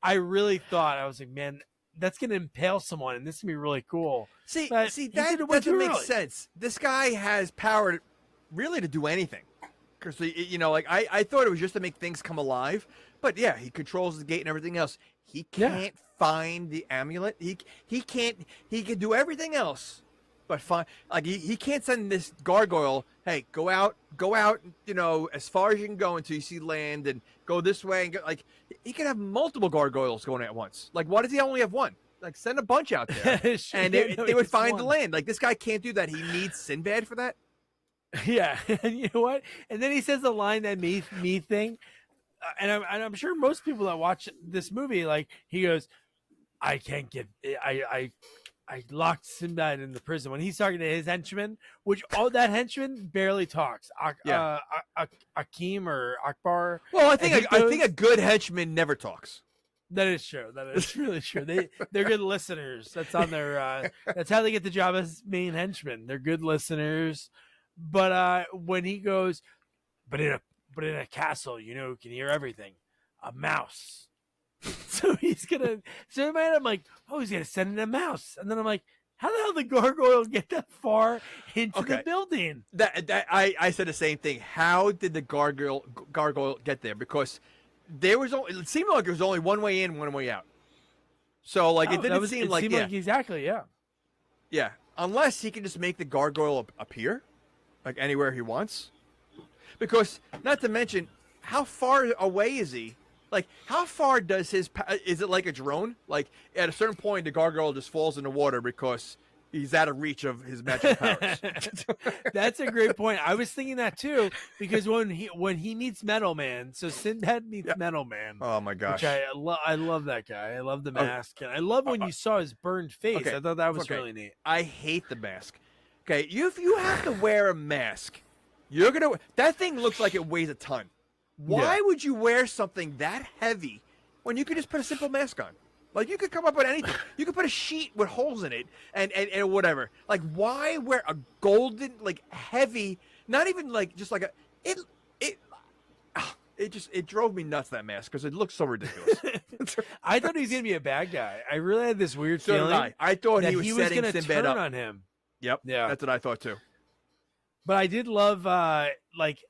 Speaker 3: I really thought, I was like, man, that's going to impale someone, and this is going to be really cool.
Speaker 4: See,
Speaker 3: But
Speaker 4: that
Speaker 3: he did it way
Speaker 4: doesn't
Speaker 3: too
Speaker 4: make
Speaker 3: early.
Speaker 4: sense. This guy has power really to do anything. Because, you know, like, I thought it was just to make things come alive. But, yeah, he controls the gate and everything else. He can't find the amulet. He can't, he can do everything else. But find, like, he can't send this gargoyle, hey, go out, you know, as far as you can go until you see land and go this way. And go, like, he can have multiple gargoyles going at once. Like, why does he only have one? Like, send a bunch out there. And they would find the land. Like, this guy can't do that. He needs Sinbad for that.
Speaker 3: Yeah, and you know what? And then he says the line that me thing, and I'm sure most people that watch this movie, like he goes, I can't get, I locked Sinbad in the prison when he's talking to his henchman, which all that henchman barely talks. Akeem or Akbar.
Speaker 4: Well, I think a good henchman never talks.
Speaker 3: That is true. That is really true. They're good listeners. That's on their. That's how they get the job as main henchmen. They're good listeners. But when he goes, but in a castle, you know, who can hear everything, a mouse. So he's gonna. So in my head, I'm like, oh, he's gonna send in a mouse, and then I'm like, how the hell did the gargoyle get that far into the building?
Speaker 4: I said the same thing. How did the gargoyle get there? Because it seemed like there was only one way in, one way out. So like it didn't seem like
Speaker 3: exactly, yeah.
Speaker 4: Yeah, unless he can just make the gargoyle appear, like anywhere he wants. Because not to mention, how far away is he? Like, how far does is it like a drone? Like, at a certain point, the gargoyle just falls in the water because he's out of reach of his magic powers.
Speaker 3: That's a great point. I was thinking that too, because when he meets Metal Man, so Sinbad meets Metal Man.
Speaker 4: Oh my gosh!
Speaker 3: Which I love that guy. I love the mask, and I love when you saw his burned face. I thought that was really neat.
Speaker 4: I hate the mask. Okay, if you have to wear a mask, that thing looks like it weighs a ton. Why would you wear something that heavy when you could just put a simple mask on? Like, you could come up with anything. You could put a sheet with holes in it and whatever. Like, why wear a golden, like, heavy, not even like just like it drove me nuts, that mask, because it looks so ridiculous.
Speaker 3: I thought he was gonna be a bad guy. I really had this weird
Speaker 4: So
Speaker 3: feeling.
Speaker 4: did I thought
Speaker 3: that
Speaker 4: he was setting
Speaker 3: gonna
Speaker 4: Sinbad
Speaker 3: turn
Speaker 4: up
Speaker 3: on him.
Speaker 4: Yep.
Speaker 3: Yeah.
Speaker 4: That's what I thought too.
Speaker 3: But I did love, I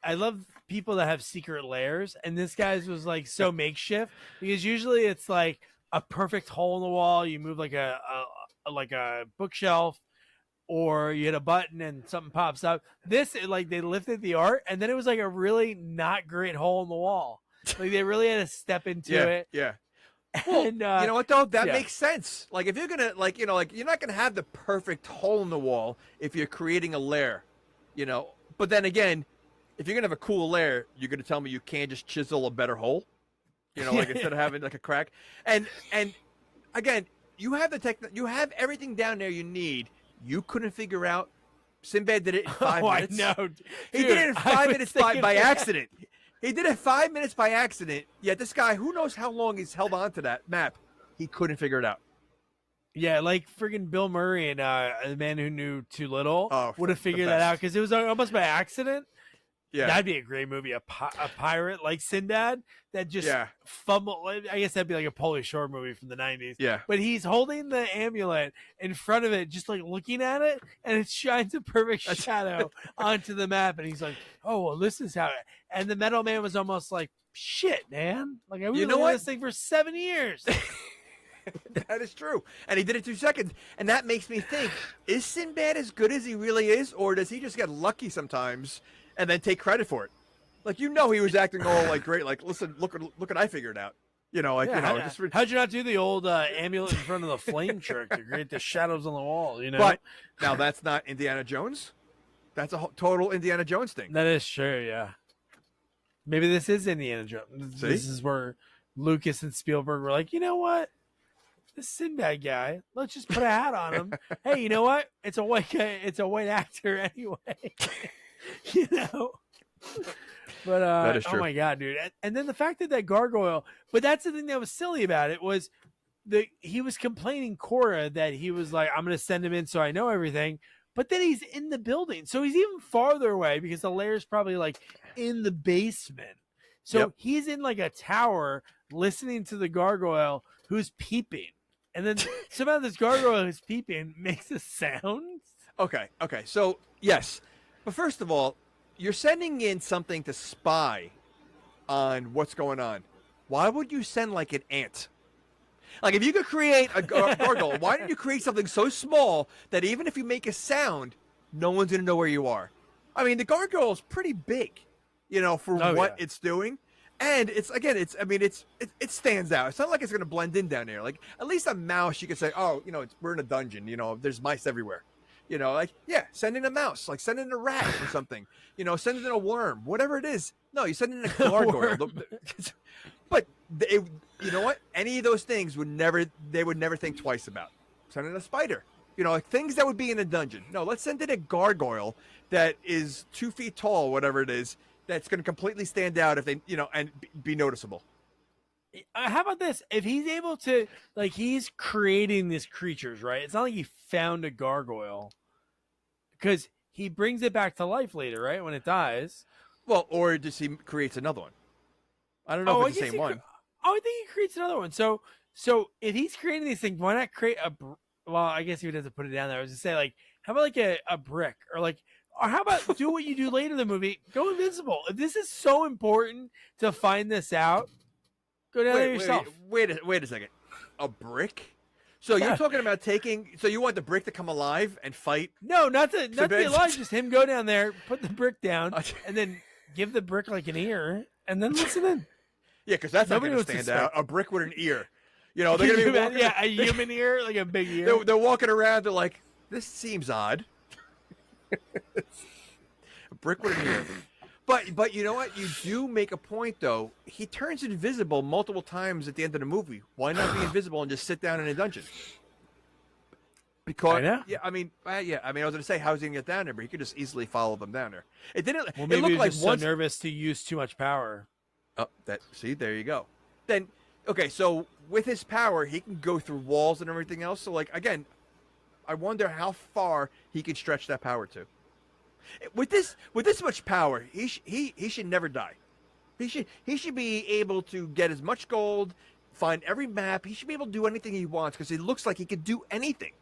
Speaker 3: love people that have secret lairs, and this guy's was like so makeshift, because usually it's like a perfect hole in the wall. You move like a bookshelf, or you hit a button and something pops up. This, like, they lifted the art, and then it was like a really not great hole in the wall. Like, they really had to step into it.
Speaker 4: Yeah. Well,
Speaker 3: And,
Speaker 4: you know what though? That
Speaker 3: yeah.
Speaker 4: makes sense. Like if you're gonna you're not gonna have the perfect hole in the wall if you're creating a lair, But then again, if you're gonna have a cool lair, you're gonna tell me you can't just chisel a better hole, instead of having like a crack. And again, you have you have everything down there you need. You couldn't figure out. Sinbad did it in 5 minutes.
Speaker 3: I know.
Speaker 4: He did it in 5 minutes by accident. He did it 5 minutes by accident. Yet this guy, who knows how long he's held on to that map, he couldn't figure it out.
Speaker 3: Yeah, like friggin' Bill Murray and The Man Who Knew Too Little would have figured that out because it was almost by accident.
Speaker 4: Yeah,
Speaker 3: that'd be a great movie. A pirate like Sinbad that just fumble. I guess that'd be like a Pauly Shore movie from the 90s.
Speaker 4: Yeah,
Speaker 3: but he's holding the amulet in front of it, just like looking at it, and it shines a perfect shadow onto the map. And he's like, "Oh, well, this is how." And the Metal Man was almost like, "Shit, man! Like I was doing this thing for 7 years."
Speaker 4: That is true. And he did it 2 seconds. And that makes me think, is Sinbad as good as he really is? Or does he just get lucky sometimes and then take credit for it? Like, he was acting all like great. Like, listen, look what I figured out.
Speaker 3: How'd you not do the old amulet in front of the flame trick to create the shadows on the wall,
Speaker 4: But now that's not Indiana Jones. That's a total Indiana Jones thing.
Speaker 3: That is true, yeah. Maybe this is Indiana Jones.
Speaker 4: See?
Speaker 3: This is where Lucas and Spielberg were like, you know what? This Sinbad guy, let's just put a hat on him. Hey, you know what? It's a white guy. It's a white actor anyway. But
Speaker 4: that is true.
Speaker 3: Oh my god, dude! And then the fact that gargoyle. But that's the thing that was silly about it was he was complaining Cora that he was like, I'm going to send him in so I know everything. But then he's in the building, so he's even farther away because the lair's probably like in the basement. So he's in like a tower listening to the gargoyle who's peeping. And then somehow this gargoyle who's peeping makes a sound.
Speaker 4: Okay. So, yes. But first of all, you're sending in something to spy on what's going on. Why would you send like an ant? Like if you could create a gargoyle, why don't you create something so small that even if you make a sound, no one's going to know where you are? I mean, the gargoyle is pretty big, for what it's doing. And it stands out. It's not like it's going to blend in down there. Like at least a mouse, you could say, oh, we're in a dungeon. There's mice everywhere. Send in a mouse, like send in a rat or something. Send in a worm, whatever it is. No, you send in a gargoyle. But you know what? Any of those things would never think twice about. Send in a spider. Like things that would be in a dungeon. No, let's send in a gargoyle that is 2 feet tall, whatever it is. That's going to completely stand out if they, and be noticeable.
Speaker 3: How about this? If he's able to, like, he's creating these creatures, right? It's not like he found a gargoyle because he brings it back to life later, right? When it dies.
Speaker 4: Well, or just he creates another one. I don't know if it's the same one.
Speaker 3: I think he creates another one. So if he's creating these things, why not create well, I guess he would have to put it down there. I was just say, like, how about like a brick or how about do what you do later in the movie? Go invisible. If this is so important to find this out, go down there yourself.
Speaker 4: Wait a second. A brick? So you're talking about so you want the brick to come alive and fight?
Speaker 3: No, not to be alive. Just him go down there, put the brick down, and then give the brick like an ear, and then listen in.
Speaker 4: Yeah, because that's not going to stand out. A brick with an ear. They're going to be walking.
Speaker 3: A human ear, like a big ear.
Speaker 4: They're walking around. They're like, this seems odd. A brick with an ear. But you know what? You do make a point, though. He turns invisible multiple times at the end of the movie. Why not be invisible and just sit down in a dungeon? Because I mean, I was going to say, how's he going to get down there? But he could just easily follow them down there. It didn't.
Speaker 3: Well, maybe
Speaker 4: it looked like
Speaker 3: just so nervous to use too much power.
Speaker 4: Oh, see, there you go. Then, okay, so with his power, he can go through walls and everything else. So, like, again, I wonder how far he can stretch that power to. With this much power, he should never die. He should be able to get as much gold, find every map. He should be able to do anything he wants because it looks like he could do anything.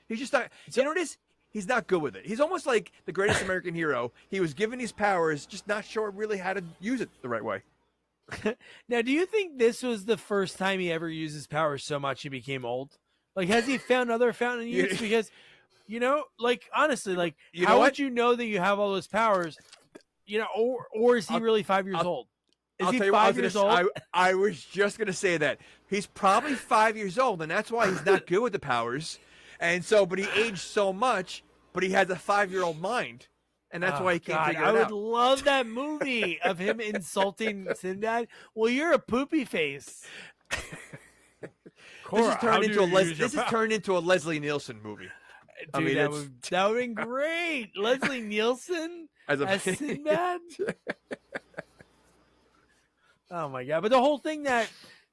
Speaker 4: He's just not. You know what it is? He's not good with it. He's almost like the greatest American hero. He was given these powers, just not sure really how to use it the right way.
Speaker 3: Now, do you think this was the first time he ever used his powers so much he became old? Like, has he found other fountain use? Because You know, like honestly, like
Speaker 4: You know
Speaker 3: how
Speaker 4: what?
Speaker 3: would you know that you have all those powers? You know, or is he really 5 years
Speaker 4: I'll-
Speaker 3: old? Is
Speaker 4: I'll
Speaker 3: he
Speaker 4: tell you what,
Speaker 3: 5 years old?
Speaker 4: I was just gonna say that he's probably 5 years old, and that's why he's not good with the powers. And so, but he aged so much, but he has a 5-year-old mind, and that's why he can't
Speaker 3: God,
Speaker 4: figure
Speaker 3: I
Speaker 4: it
Speaker 3: would
Speaker 4: out.
Speaker 3: love that movie of him insulting Sinbad. Well, you're a poopy face. Cora, how do you use your
Speaker 4: This is
Speaker 3: power?
Speaker 4: turned into a Leslie Nielsen movie.
Speaker 3: Dude,
Speaker 4: I mean,
Speaker 3: that
Speaker 4: it's-
Speaker 3: would have been great. Leslie Nielsen
Speaker 4: As a-
Speaker 3: as Sinbad. Oh my god! But the whole thing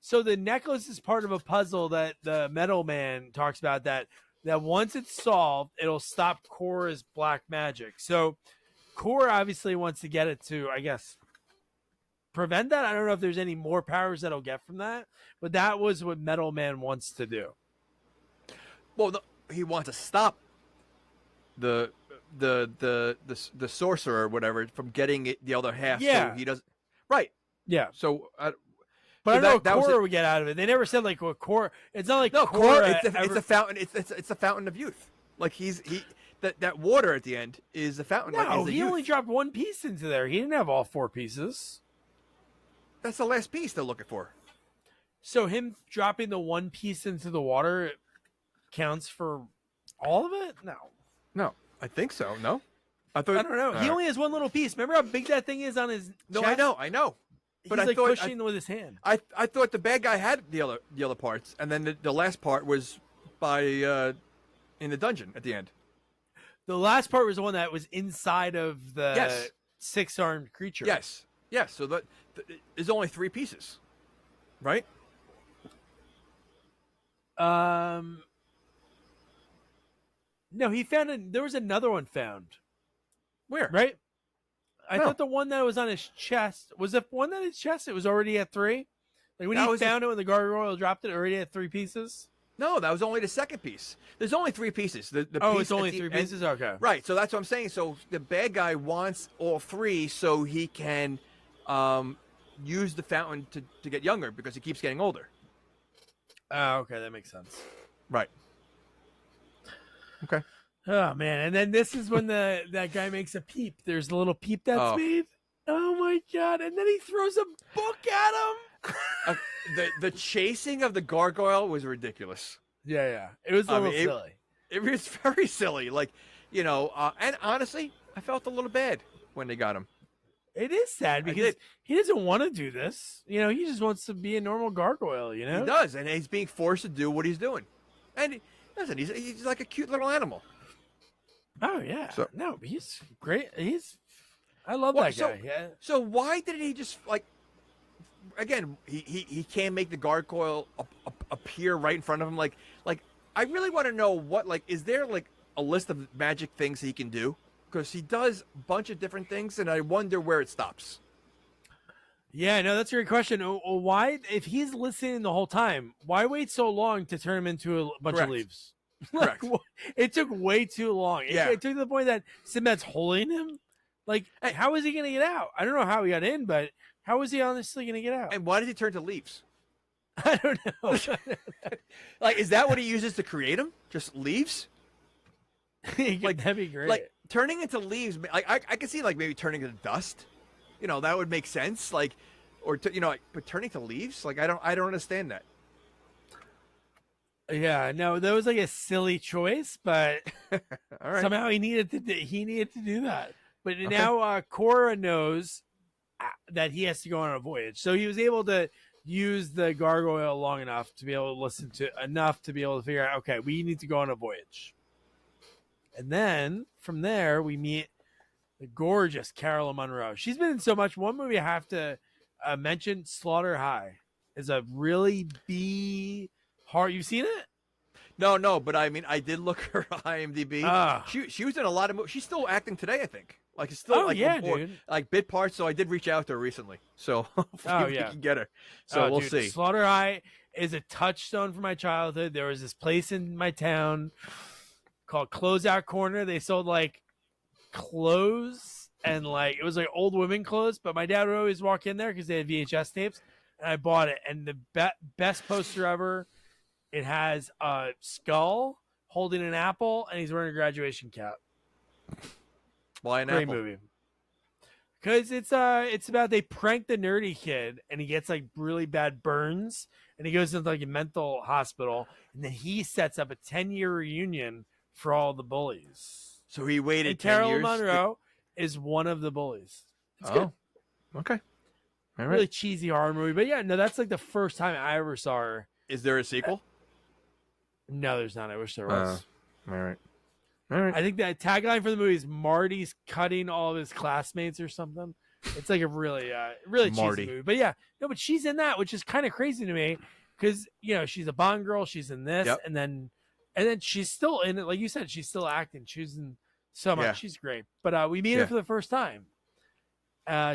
Speaker 3: so the necklace is part of a puzzle that the Metal Man talks about. That once it's solved, it'll stop Korra's black magic. So Korra obviously wants to get it to, I guess, prevent that. I don't know if there's any more powers that'll get from that, but that was what Metal Man wants to do.
Speaker 4: Well, he wants to stop the sorcerer or whatever from getting it, the other half.
Speaker 3: Yeah.
Speaker 4: So he doesn't. Right.
Speaker 3: Yeah,
Speaker 4: So.
Speaker 3: but
Speaker 4: So
Speaker 3: I don't know
Speaker 4: that
Speaker 3: what
Speaker 4: was
Speaker 3: Korra
Speaker 4: it.
Speaker 3: would get out of it. They never said like what Korra. It's not like
Speaker 4: No,
Speaker 3: Korra.
Speaker 4: it's a fountain. It's a fountain of youth. Like that water at the end is a fountain.
Speaker 3: No,
Speaker 4: like, is the
Speaker 3: he
Speaker 4: youth.
Speaker 3: only dropped one piece into there. He didn't have all 4 pieces.
Speaker 4: That's the last piece they're looking for.
Speaker 3: So him dropping the one piece into the water counts for all of it? No.
Speaker 4: No, I think so. No, I
Speaker 3: I don't know. He only has one little piece. Remember how big that thing is on his
Speaker 4: No,
Speaker 3: chest?
Speaker 4: I know. But
Speaker 3: He's
Speaker 4: I
Speaker 3: like
Speaker 4: thought
Speaker 3: pushing with his hand.
Speaker 4: I thought the bad guy had the other parts, and then the last part was by in the dungeon at the end.
Speaker 3: The last part was the one that was inside of the
Speaker 4: Yes.
Speaker 3: 6-armed creature.
Speaker 4: Yes. So there's only 3 pieces, right?
Speaker 3: No, he found there was another one found,
Speaker 4: Where?
Speaker 3: right? I
Speaker 4: No.
Speaker 3: thought the one that was on his chest was the one that his chest. It was already at 3. Like when
Speaker 4: That
Speaker 3: he
Speaker 4: was
Speaker 3: found it when the gargoyle dropped it, already at 3 pieces.
Speaker 4: No, that was only the second piece. There's only 3 pieces. The
Speaker 3: Oh,
Speaker 4: piece
Speaker 3: it's only
Speaker 4: at the
Speaker 3: 3
Speaker 4: end-
Speaker 3: pieces. Okay.
Speaker 4: Right. So that's what I'm saying. So the bad guy wants all 3 so he can use the fountain to get younger because he keeps getting older.
Speaker 3: Oh, okay, that makes sense.
Speaker 4: Right. Okay.
Speaker 3: Oh man, and then this is when that guy makes a peep. There's a little peep that's
Speaker 4: Oh.
Speaker 3: made. Oh my god! And then he throws a book at him.
Speaker 4: The chasing of the gargoyle was ridiculous.
Speaker 3: Yeah. It was a
Speaker 4: I
Speaker 3: little
Speaker 4: mean,
Speaker 3: silly.
Speaker 4: It was very silly. Like, and honestly, I felt a little bad when they got him.
Speaker 3: It is sad because
Speaker 4: did.
Speaker 3: he doesn't want to do this. You know, he just wants to be a normal gargoyle. You know.
Speaker 4: He does, and he's being forced to do what he's doing. And listen, he's like a cute little animal.
Speaker 3: Oh yeah.
Speaker 4: So-
Speaker 3: No, he's great. I love
Speaker 4: Well,
Speaker 3: that guy. Yeah.
Speaker 4: So why did he just like? Again, he can't make the gargoyle appear right in front of him. Like I really want to know what is there like a list of magic things he can do? Because he does a bunch of different things, and I wonder where it stops.
Speaker 3: Yeah, no, that's a great question. Why, if he's listening the whole time, why wait so long to turn him into a bunch
Speaker 4: Correct.
Speaker 3: of leaves?
Speaker 4: Correct.
Speaker 3: It took way too long.
Speaker 4: Yeah.
Speaker 3: It took to the point that Sinbad's holding him. Like, how is he going to get out? I don't know how he got in, but how is he honestly going to get out?
Speaker 4: And why does he turn to leaves?
Speaker 3: I don't know.
Speaker 4: Like, is that what he uses to create them? Just leaves?
Speaker 3: That'd be great.
Speaker 4: Like turning into leaves. I can see like maybe turning into dust. That would make sense. Like, or but turning to leaves. Like I don't understand that.
Speaker 3: yeah, no, that was like a silly choice, but
Speaker 4: All right.
Speaker 3: somehow he needed to do that. But now Korra knows that he has to go on a voyage, so he was able to use the gargoyle long enough to be able to listen to enough to be able to figure out, okay, we need to go on a voyage. And then from there we meet the gorgeous Carolyn Monroe. She's been in so much. One movie I have to mention, Slaughter High, is a really hard. You've seen it?
Speaker 4: No, but I mean, I did look her IMDb.
Speaker 3: Ah.
Speaker 4: She was in a lot of movies. She's still acting today, I think. Like it's still
Speaker 3: dude.
Speaker 4: like bit parts. So I did reach out to her recently. So hopefully we can get her. So we'll
Speaker 3: dude,
Speaker 4: see.
Speaker 3: Slaughter High is a touchstone for my childhood. There was this place in my town called Closeout Corner. They sold like clothes and like it was like old women clothes, but my dad would always walk in there because they had VHS tapes, and I bought it. And the best poster ever. It has a skull, holding an apple, and he's wearing a graduation cap.
Speaker 4: Why an
Speaker 3: Great
Speaker 4: apple?
Speaker 3: movie. Because it's about they prank the nerdy kid, and he gets like really bad burns, and he goes into like a mental hospital, and then he sets up a 10-year reunion for all the bullies.
Speaker 4: So he waited
Speaker 3: And
Speaker 4: 10
Speaker 3: Carolyn
Speaker 4: years.
Speaker 3: Monroe is one of the bullies. It's good.
Speaker 4: Okay. All right.
Speaker 3: Really cheesy horror movie, but yeah, no, that's like the first time I ever saw her.
Speaker 4: Is there a sequel?
Speaker 3: No, there's not. I wish there was.
Speaker 4: All right. All right.
Speaker 3: I think that tagline for the movie is Marty's cutting all of his classmates or something. It's like a really
Speaker 4: Marty.
Speaker 3: cheesy movie. But yeah, no, but she's in that, which is kind of crazy to me because she's a Bond girl, she's in this,
Speaker 4: Yep.
Speaker 3: and then she's still in it. Like you said, she's still acting. She's in so much.
Speaker 4: Yeah.
Speaker 3: She's great. But we meet her for the first time.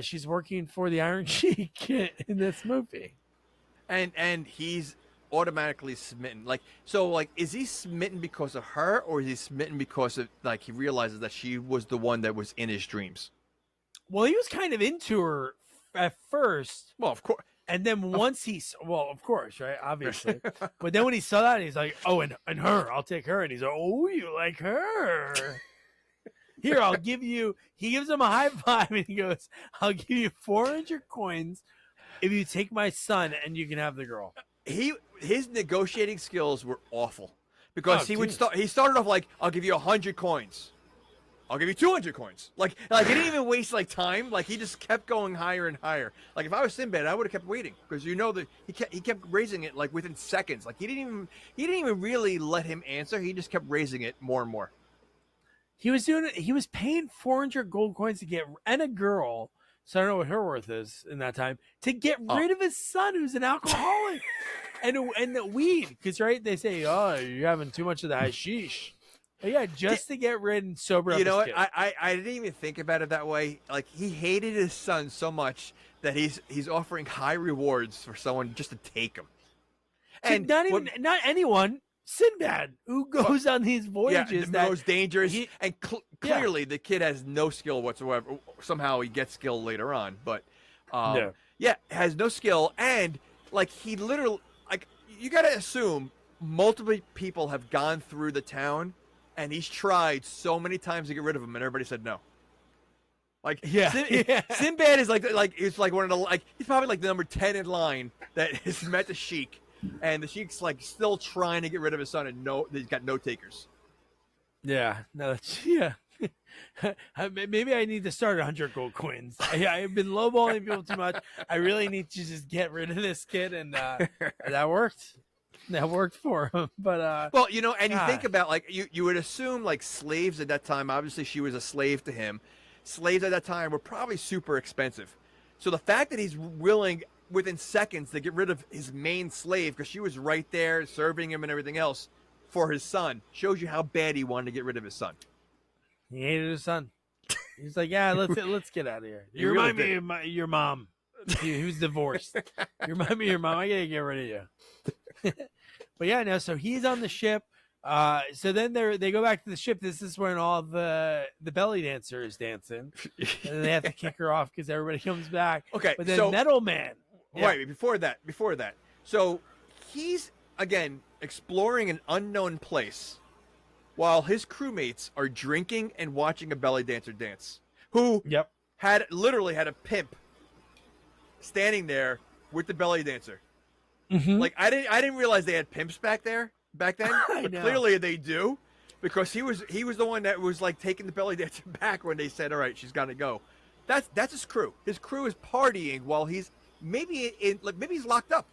Speaker 3: She's working for the Iron Sheik in this movie.
Speaker 4: And he's automatically smitten. Is he smitten because of her, or is he smitten because of he realizes that she was the one that was in his dreams?
Speaker 3: Well, he was kind of into her at first.
Speaker 4: Well, of course.
Speaker 3: And then once of course, right? Obviously. But then when he saw that, he's like, oh, and her, I'll take her. And he's like, oh, you like her. Here, I'll give you, he gives him a high five and he goes, I'll give you 400 coins if you take my son and you can have the girl.
Speaker 4: His negotiating skills were awful because he started off like, I'll give you 100 coins. I'll give you 200 coins. Like he didn't even waste time. Like he just kept going higher and higher. Like if I was Sinbad, I would have kept waiting because that he kept raising it like within seconds. Like he didn't even really let him answer. He just kept raising it more and more.
Speaker 3: He was doing it. He was paying 400 gold coins to get and a girl. So I don't know what her worth is in that time to get rid of his son, who's an alcoholic, and the weed. Because right, they say, oh, you're having too much of the hashish. But yeah, just to get rid and sober up.
Speaker 4: You know
Speaker 3: his
Speaker 4: what?
Speaker 3: kid.
Speaker 4: I didn't even think about it that way. Like he hated his son so much that he's offering high rewards for someone just to take him. And
Speaker 3: not anyone. Sinbad, who goes on these voyages,
Speaker 4: the most dangerous, clearly the kid has no skill whatsoever. Somehow he gets skill later on, but has no skill, and he literally you got to assume multiple people have gone through the town, and he's tried so many times to get rid of him, and everybody said no. Sinbad is it's like one of the he's probably the number 10 in line that has met the Sheik. And the Sheik's still trying to get rid of his son, and he's got no takers.
Speaker 3: Yeah, no, maybe I need to start 100 gold coins. I've been lowballing people too much. I really need to just get rid of this kid, and that worked. That worked for him. But
Speaker 4: you think about you would assume slaves at that time. Obviously, she was a slave to him. Slaves at that time were probably super expensive. So the fact that he's willing within seconds to get rid of his main slave because she was right there serving him and everything else for his son shows you how bad he wanted to get rid of his son.
Speaker 3: He hated his son. He's like, yeah, let's get out of here. You remind me of your mom. He was divorced. You remind me of your mom. I gotta get rid of you. But yeah, no. So he's on the ship. So then they go back to the ship. This is when all the belly dancer is dancing, and they have to kick her off because everybody comes back.
Speaker 4: Okay,
Speaker 3: but then Metal Man. Yeah.
Speaker 4: Wait, before that. So he's, again, exploring an unknown place while his crewmates are drinking and watching a belly dancer dance. Who literally had a pimp standing there with the belly dancer.
Speaker 3: Mm-hmm.
Speaker 4: I didn't realize they had pimps back then, but clearly they do. Because he was the one that was taking the belly dancer back when they said, all right, she's got to go. That's his crew. His crew is partying while he's maybe he's locked up.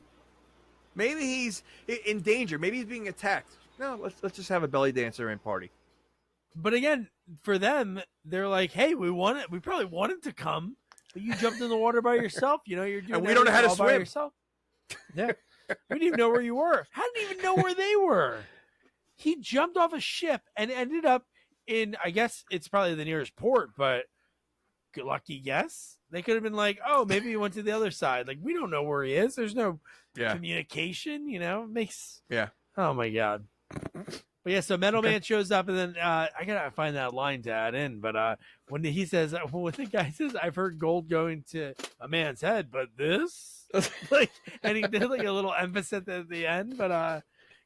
Speaker 4: Maybe he's in danger. Maybe he's being attacked. No, let's just have a belly dancer and party.
Speaker 3: But again, for them, they're like, hey, we probably wanted to come, but you jumped in the water by yourself. You're doing
Speaker 4: and we don't know how to swim.
Speaker 3: By yourself. Yeah. We didn't even know where you were. How did you even know where they were? He jumped off a ship and ended up in, I guess it's probably the nearest port, but good lucky guess. They could have been like, oh, maybe he went to the other side. We don't know where he is. There's no communication, Oh my God. But yeah, so Metal Man shows up, and then I gotta find that line to add in. But when he says, when the guy says, I've heard gold going to a man's head, but this, and he did a little emphasis at the end. But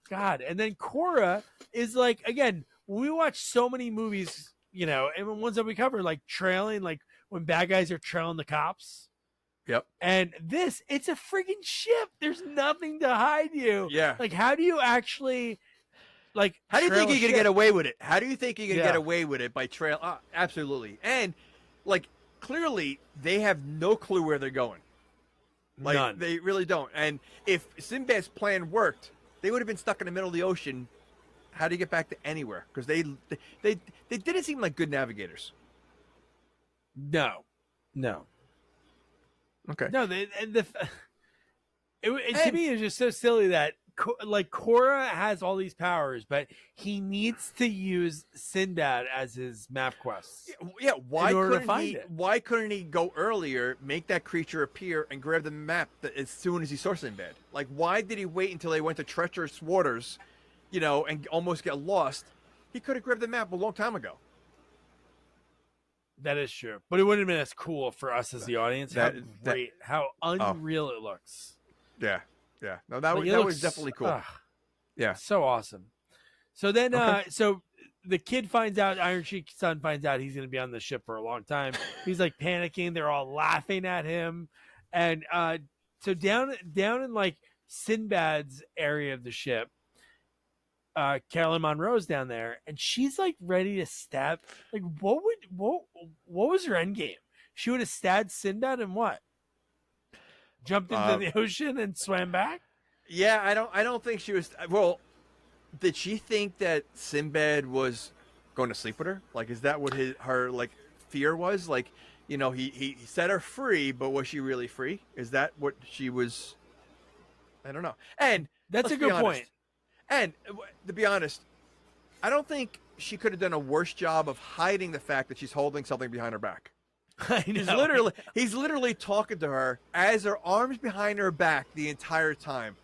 Speaker 3: God. And then Korra is like, again, we watch so many movies, you know, and ones that we cover, like trailing, like when bad guys are trailing the cops.
Speaker 4: Yep.
Speaker 3: And this, it's a freaking ship. There's nothing to hide you.
Speaker 4: Yeah.
Speaker 3: Like, how do you actually, like,
Speaker 4: How do you think
Speaker 3: trail
Speaker 4: you're
Speaker 3: a
Speaker 4: going to
Speaker 3: ship?
Speaker 4: get away with it? How do you think you're going to
Speaker 3: Yeah.
Speaker 4: get away with it by trail? Absolutely. And, like, clearly they have no clue where they're going. Like,
Speaker 3: None.
Speaker 4: they really don't. And if Sinbad's plan worked, they would have been stuck in the middle of the ocean. How do you get back to anywhere? Because they didn't seem like good navigators.
Speaker 3: No.
Speaker 4: Okay.
Speaker 3: No, to me, it's just so silly that like Korra has all these powers, but he needs to use Sinbad as his map quests.
Speaker 4: Yeah. Why
Speaker 3: in order to
Speaker 4: couldn't
Speaker 3: find
Speaker 4: he?
Speaker 3: it.
Speaker 4: Why couldn't he go earlier, make that creature appear, and grab the map as soon as he saw Sinbad? Like, why did he wait until they went to treacherous waters, you know, and almost get lost? He could have grabbed the map a long time ago.
Speaker 3: That is true, but it wouldn't have been as cool for us as the audience. How unreal it looks.
Speaker 4: Yeah. No, that
Speaker 3: Like,
Speaker 4: was
Speaker 3: it looks-
Speaker 4: was definitely cool. Yeah.
Speaker 3: So awesome. So then,
Speaker 4: Okay.
Speaker 3: so the kid finds out, Iron Sheik's son finds out he's going to be on the ship for a long time. He's like panicking. They're all laughing at him. And so down in like Sinbad's area of the ship, Carolyn Monroe's down there, and she's like ready to stab. Like, what was her end game? She would have stabbed Sinbad and what? Jumped into the ocean and swam back?
Speaker 4: Yeah, I don't think she was. Well, did she think that Sinbad was going to sleep with her? Like, is that what her like fear was? Like, you know, he set her free, but was she really free? Is that what she was? I don't know. And
Speaker 3: That's a
Speaker 4: let's be
Speaker 3: good
Speaker 4: honest.
Speaker 3: point.
Speaker 4: And to be honest, I don't think she could have done a worse job of hiding the fact that she's holding something behind her back.
Speaker 3: I know.
Speaker 4: He's literally talking to her as her arms behind her back the entire time.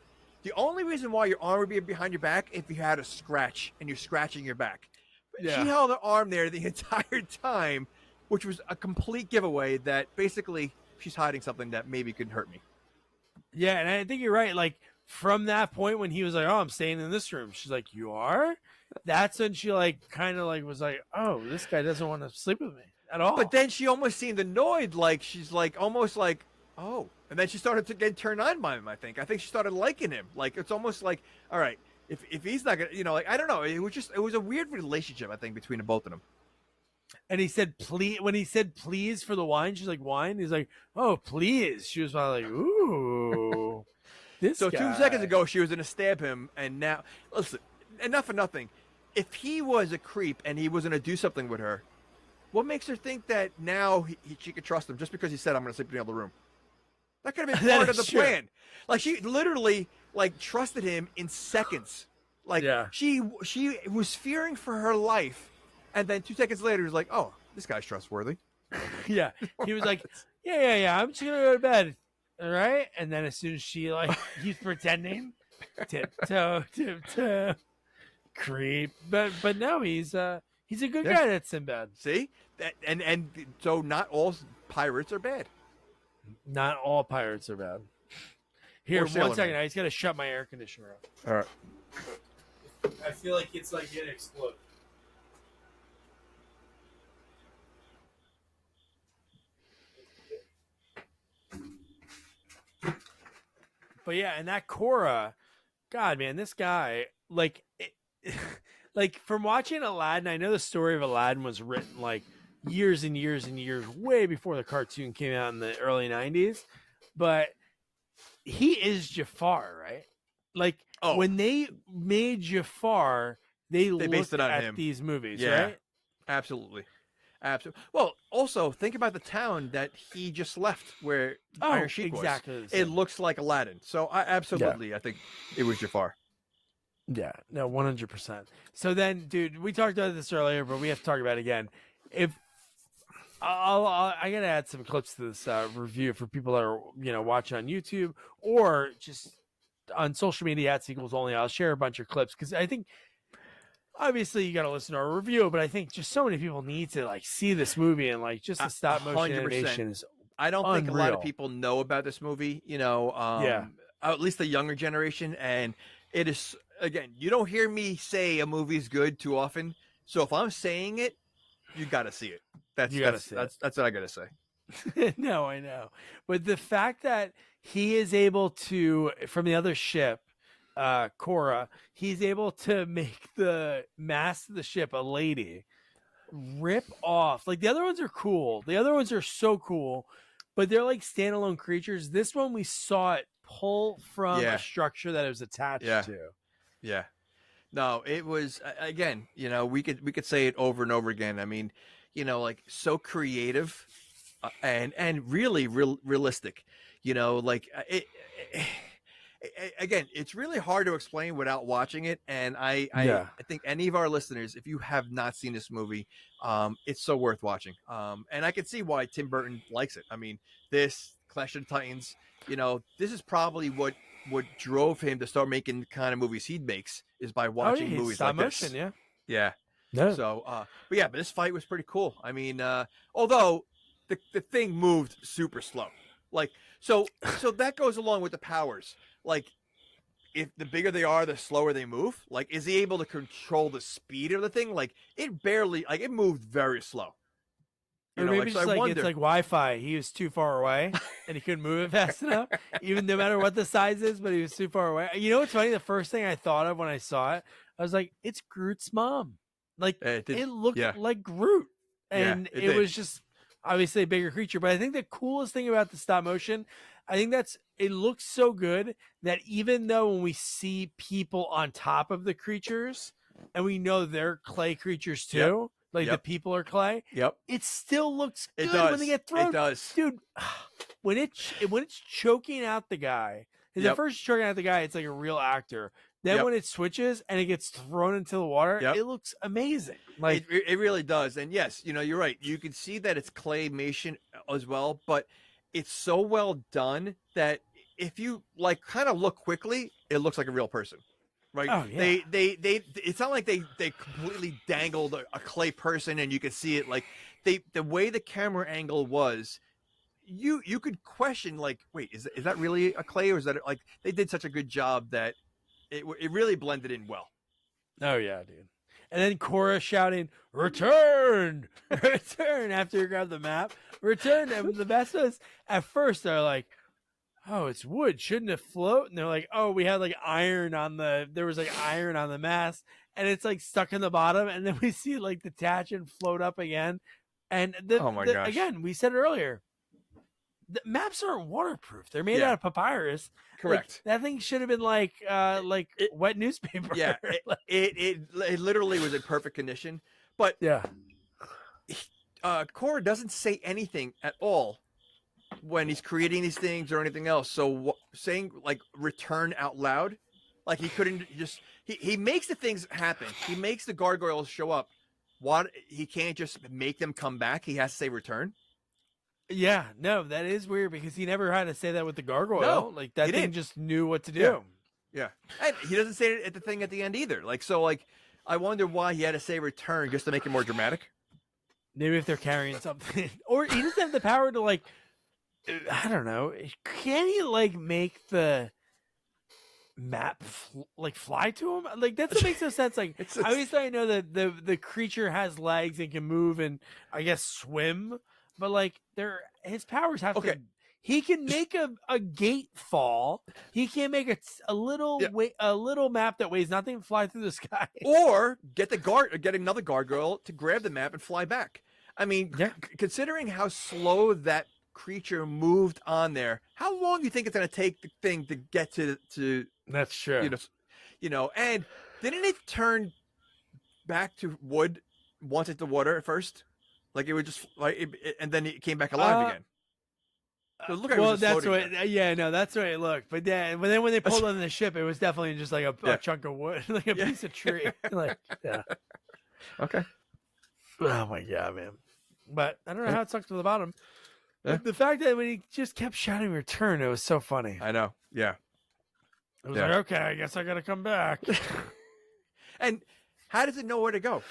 Speaker 4: The only reason why your arm would be behind your back if you had a scratch and you're scratching your back.
Speaker 3: Yeah.
Speaker 4: She held her arm there the entire time, which was a complete giveaway that basically she's hiding something that maybe could hurt me.
Speaker 3: Yeah, and I think you're right. Like, from that point when he was like, "Oh, I'm staying in this room," she's like, "You are?" That's when she like kind of like was like, "Oh, this guy doesn't want to sleep with me at all."
Speaker 4: But then she almost seemed annoyed, like she's like almost like, "Oh," and then she started to get turned on by him. I think she started liking him. Like, it's almost like, all right, if he's not gonna, you know, like, I don't know. It was a weird relationship, I think, between the both of them.
Speaker 3: And he said, "Please." When he said, "Please" for the wine, she's like, "Wine?" He's like, "Oh, please." She was probably like, "Ooh, this."
Speaker 4: So
Speaker 3: guy.
Speaker 4: 2 seconds ago she was gonna stab him, and now listen, enough for nothing. If he was a creep and he was gonna do something with her, what makes her think that now she could trust him just because he said, "I'm gonna sleep in the other room"? That could have been
Speaker 3: That
Speaker 4: part of
Speaker 3: is
Speaker 4: the
Speaker 3: true.
Speaker 4: plan. Like, she literally like trusted him in seconds. Like,
Speaker 3: Yeah.
Speaker 4: she was fearing for her life, and then 2 seconds later, he was like, "Oh, this guy's trustworthy."
Speaker 3: Yeah, he was like, "Yeah, I'm just gonna go to bed." All right, and then as soon as she like, he's pretending, tiptoe, creep, but no, he's a good
Speaker 4: Yeah.
Speaker 3: guy. That's Sinbad.
Speaker 4: See, and so not all pirates are bad.
Speaker 3: Not all pirates are bad. Here,
Speaker 4: Or
Speaker 3: 1
Speaker 4: sailormen.
Speaker 3: second. I just gotta shut my air conditioner off.
Speaker 4: All right.
Speaker 3: I feel like it's like gonna explode. But yeah, and that Korra, God, man, this guy, like, like from watching Aladdin, I know the story of Aladdin was written like years and years and years, way before the cartoon came out in the early '90s. But he is Jafar, right? Like,
Speaker 4: Oh.
Speaker 3: when they made Jafar, they
Speaker 4: based
Speaker 3: looked
Speaker 4: it on
Speaker 3: at
Speaker 4: him.
Speaker 3: these movies,
Speaker 4: Yeah.
Speaker 3: right?
Speaker 4: Absolutely. Well, also think about the town that he just left, where
Speaker 3: Oh,
Speaker 4: Iron Sheik
Speaker 3: exactly the
Speaker 4: was.
Speaker 3: same.
Speaker 4: It looks like Aladdin. So I think it was Jafar.
Speaker 3: Yeah, no, 100%. So then, dude, we talked about this earlier, but we have to talk about it again. If I gotta add some clips to this review for people that are watching on YouTube or just on social media at Sequels Only. I'll share a bunch of clips because I think obviously you got to listen to our review, but I think just so many people need to like see this movie and like just the stop motion
Speaker 4: 100%.
Speaker 3: animation is
Speaker 4: I don't think a lot
Speaker 3: unreal.
Speaker 4: of people know about this movie.
Speaker 3: Yeah.
Speaker 4: At least the younger generation, and it is again, you don't hear me say a movie's good too often. So if I'm saying it, you got to see it. That's what I got to say.
Speaker 3: No, I know. But the fact that he is able to, from the other ship, Korra, he's able to make the mast of the ship a lady, rip off. Like the other ones are cool. The other ones are so cool, but they're like standalone creatures. This one we saw it pull from a structure that it was attached to.
Speaker 4: Yeah. No, it was again. We could say it over and over again. I mean, like so creative, and really realistic. Like again, it's really hard to explain without watching it. And I think any of our listeners, if you have not seen this movie, it's so worth watching. And I can see why Tim Burton likes it. I mean, this Clash of the Titans, this is probably what drove him to start making the kind of movies he makes is by watching movies like this. Yeah. So, but this fight was pretty cool. I mean, although the thing moved super slow, like, so that goes along with the powers. Like, if the bigger they are, the slower they move. Like, is he able to control the speed of the thing? Like, it moved very slow.
Speaker 3: Or maybe it's like Wi-Fi. He was too far away and he couldn't move it fast enough, even no matter what the size is, but he was too far away. You know what's funny? The first thing I thought of when I saw it, I was like, it's Groot's mom. Like, it looked like Groot. And it was just obviously a bigger creature. But I think the coolest thing about the stop motion, I think it looks so good that even though when we see people on top of the creatures and we know they're clay creatures too, the people are clay. Yep. It still looks good when they get thrown.
Speaker 4: It does.
Speaker 3: Dude, when it's choking out the guy, at first choking out the guy, it's like a real actor. Then when it switches and it gets thrown into the water, it looks amazing. Like
Speaker 4: it really does. And yes, you're right. You can see that it's claymation as well, but it's so well done that if you like kind of look quickly, it looks like a real person. Right. Oh, yeah. They it's not like they completely dangled a clay person and you could see it. Like the way the camera angle was, you could question, like, wait, is that really a clay, or is that like they did such a good job that it really blended in well.
Speaker 3: Oh yeah, dude. And then Korra shouting, "Return! Return!" after you grab the map. Return. And the best was, at first they're like, "Oh, it's wood. Shouldn't it float?" And they're like, "Oh, we had like iron on the mast, and it's like stuck in the bottom." And then we see it like detach and float up again. And gosh. Again, we said it earlier, the maps aren't waterproof. They're made out of papyrus.
Speaker 4: Correct.
Speaker 3: Like, that thing should have been like wet newspaper.
Speaker 4: Yeah, it literally was in perfect condition. But Korra doesn't say anything at all when he's creating these things or anything else. So saying like return out loud, like he couldn't just he makes the things happen. He makes the gargoyles show up. What, he can't just make them come back. He has to say return.
Speaker 3: Yeah, no, that is weird because he never had to say that with the gargoyle. No, like that thing just knew what to do.
Speaker 4: Yeah. And he doesn't say it at the thing at the end either. Like, so like, I wonder why he had to say return just to make it more dramatic.
Speaker 3: Maybe if they're carrying something, or he doesn't have the power to like, I don't know. Can he like make the map like fly to him? Like that makes no sense. Like obviously I know that the creature has legs and can move and I guess swim. But like his powers have to. He can make a gate fall. He can make a little map that weighs nothing fly through the sky.
Speaker 4: Or get another gargoyle to grab the map and fly back. I mean, considering how slow that creature moved on there, how long do you think it's going to take the thing to get to?
Speaker 3: That's true.
Speaker 4: And didn't it turn back to wood once it's the water at first? Like it would just and then it came back alive again. So
Speaker 3: that's what. That's the way it looked. But then when they pulled on the ship, it was definitely just like a chunk of wood, like a piece of tree.
Speaker 4: Okay.
Speaker 3: Oh my god, man! But I don't know how it sucked to the bottom. The fact that when he just kept shouting "return," it was so funny.
Speaker 4: I know. Yeah.
Speaker 3: It was like, okay, I guess I gotta come back.
Speaker 4: And how does it know where to go?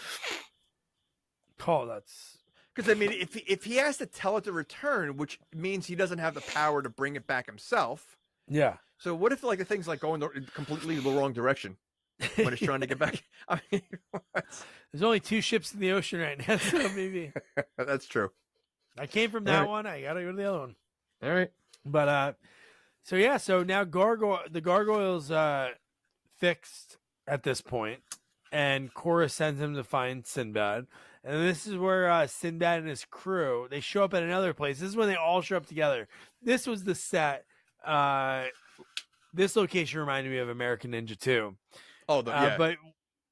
Speaker 3: That's.
Speaker 4: Because I mean, if he has to tell it to return, which means he doesn't have the power to bring it back himself.
Speaker 3: Yeah.
Speaker 4: So what if like the thing's like going completely the wrong direction? when it's trying to get back. I mean, what?
Speaker 3: There's only 2 ships in the ocean right now, so maybe
Speaker 4: That's true.
Speaker 3: I came from
Speaker 4: All
Speaker 3: that
Speaker 4: right.
Speaker 3: one. I gotta go to the other one.
Speaker 4: All right.
Speaker 3: But so yeah, so now the gargoyle's fixed at this point, and Korra sends him to find Sinbad. And this is where Sinbad and his crew, they show up at another place. This is when they all show up together. This was the set. This location reminded me of American Ninja 2.
Speaker 4: Oh, yeah.
Speaker 3: But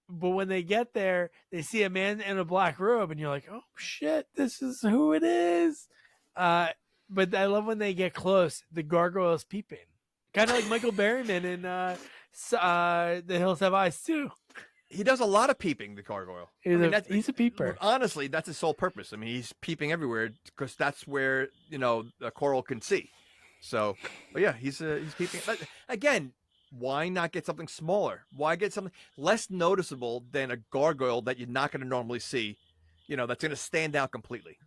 Speaker 3: when they get there, they see a man in a black robe, and you're like, oh shit, this is who it is. But I love when they get close, the gargoyle is peeping. Kind of like Michael Berryman in The Hills Have Eyes too.
Speaker 4: He does a lot of peeping, the gargoyle.
Speaker 3: He's a peeper.
Speaker 4: Honestly, that's his sole purpose. I mean, he's peeping everywhere because that's where the coral can see. So, but yeah, he's peeping. But again, why not get something smaller? Why get something less noticeable than a gargoyle that you're not going to normally see? That's going to stand out completely.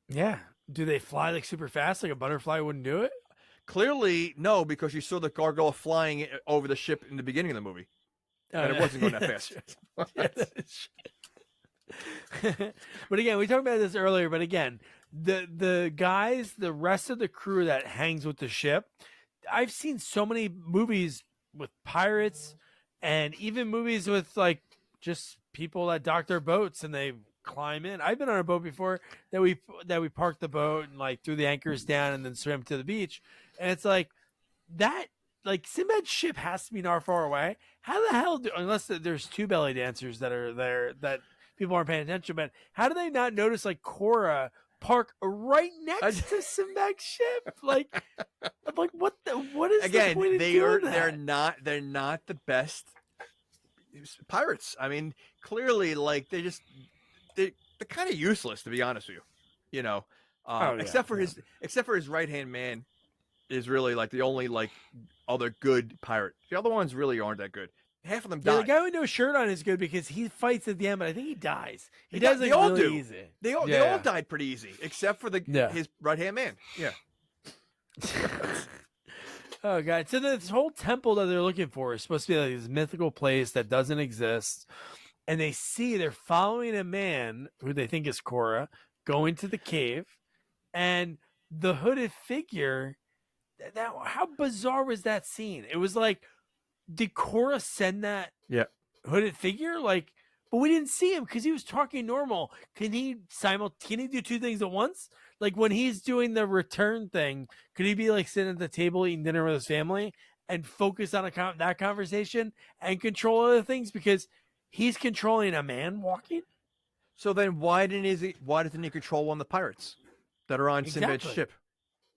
Speaker 3: Yeah. Do they fly like super fast, like a butterfly wouldn't do it?
Speaker 4: Clearly, no, because you saw the gargoyle flying over the ship in the beginning of the movie. And it wasn't going that fast.
Speaker 3: But again, we talked about this earlier, but again, the guys, the rest of the crew that hangs with the ship, I've seen so many movies with pirates and even movies with like just people that dock their boats and they climb in. I've been on a boat before that we parked the boat and like threw the anchors down and then swam to the beach. And it's like that, like Sinbad's ship has to be not far away. How the hell unless there's 2 belly dancers that are there that people aren't paying attention, but how do they not notice like Korra park right next to Sinbad's ship? Like, I'm like, what is
Speaker 4: again?
Speaker 3: The point of doing that?
Speaker 4: They're not the best pirates. I mean, clearly, like they're kind of useless, to be honest with you. Except for his right hand man is really like the only like other good pirate. The other ones really aren't that good. Half of them die.
Speaker 3: The guy with no shirt on is good because he fights at the end, but I think he dies. He
Speaker 4: does.
Speaker 3: Like,
Speaker 4: they all
Speaker 3: really
Speaker 4: do.
Speaker 3: Easy.
Speaker 4: They all died pretty easy, except for his right hand man. Yeah.
Speaker 3: Oh god! So this whole temple that they're looking for is supposed to be like this mythical place that doesn't exist, and they're following a man who they think is Korra going to the cave, and the hooded figure. That how bizarre was that scene? It was like, did Korra send that hooded figure? Like, but we didn't see him because he was talking normal. Can he do 2 things at once? Like when he's doing the return thing, could he be like sitting at the table eating dinner with his family and focus on that conversation and control other things because he's controlling a man walking?
Speaker 4: So then why doesn't he control one of the pirates that are on Sinbad's ship?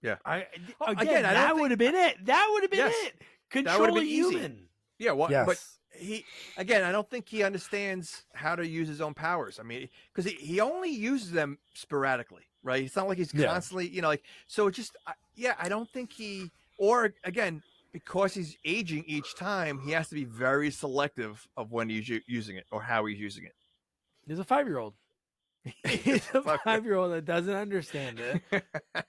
Speaker 4: Yeah.
Speaker 3: Again, that would have been it. That would have been it. Control a human.
Speaker 4: Easy. Yeah. Well,
Speaker 3: yes.
Speaker 4: But I don't think he understands how to use his own powers. I mean, because he only uses them sporadically, right? It's not like he's constantly, so it just, I don't think or again, because he's aging each time, he has to be very selective of when he's using it or how he's using it.
Speaker 3: He's a 5-year-old. He's a 5-year-old that doesn't understand it,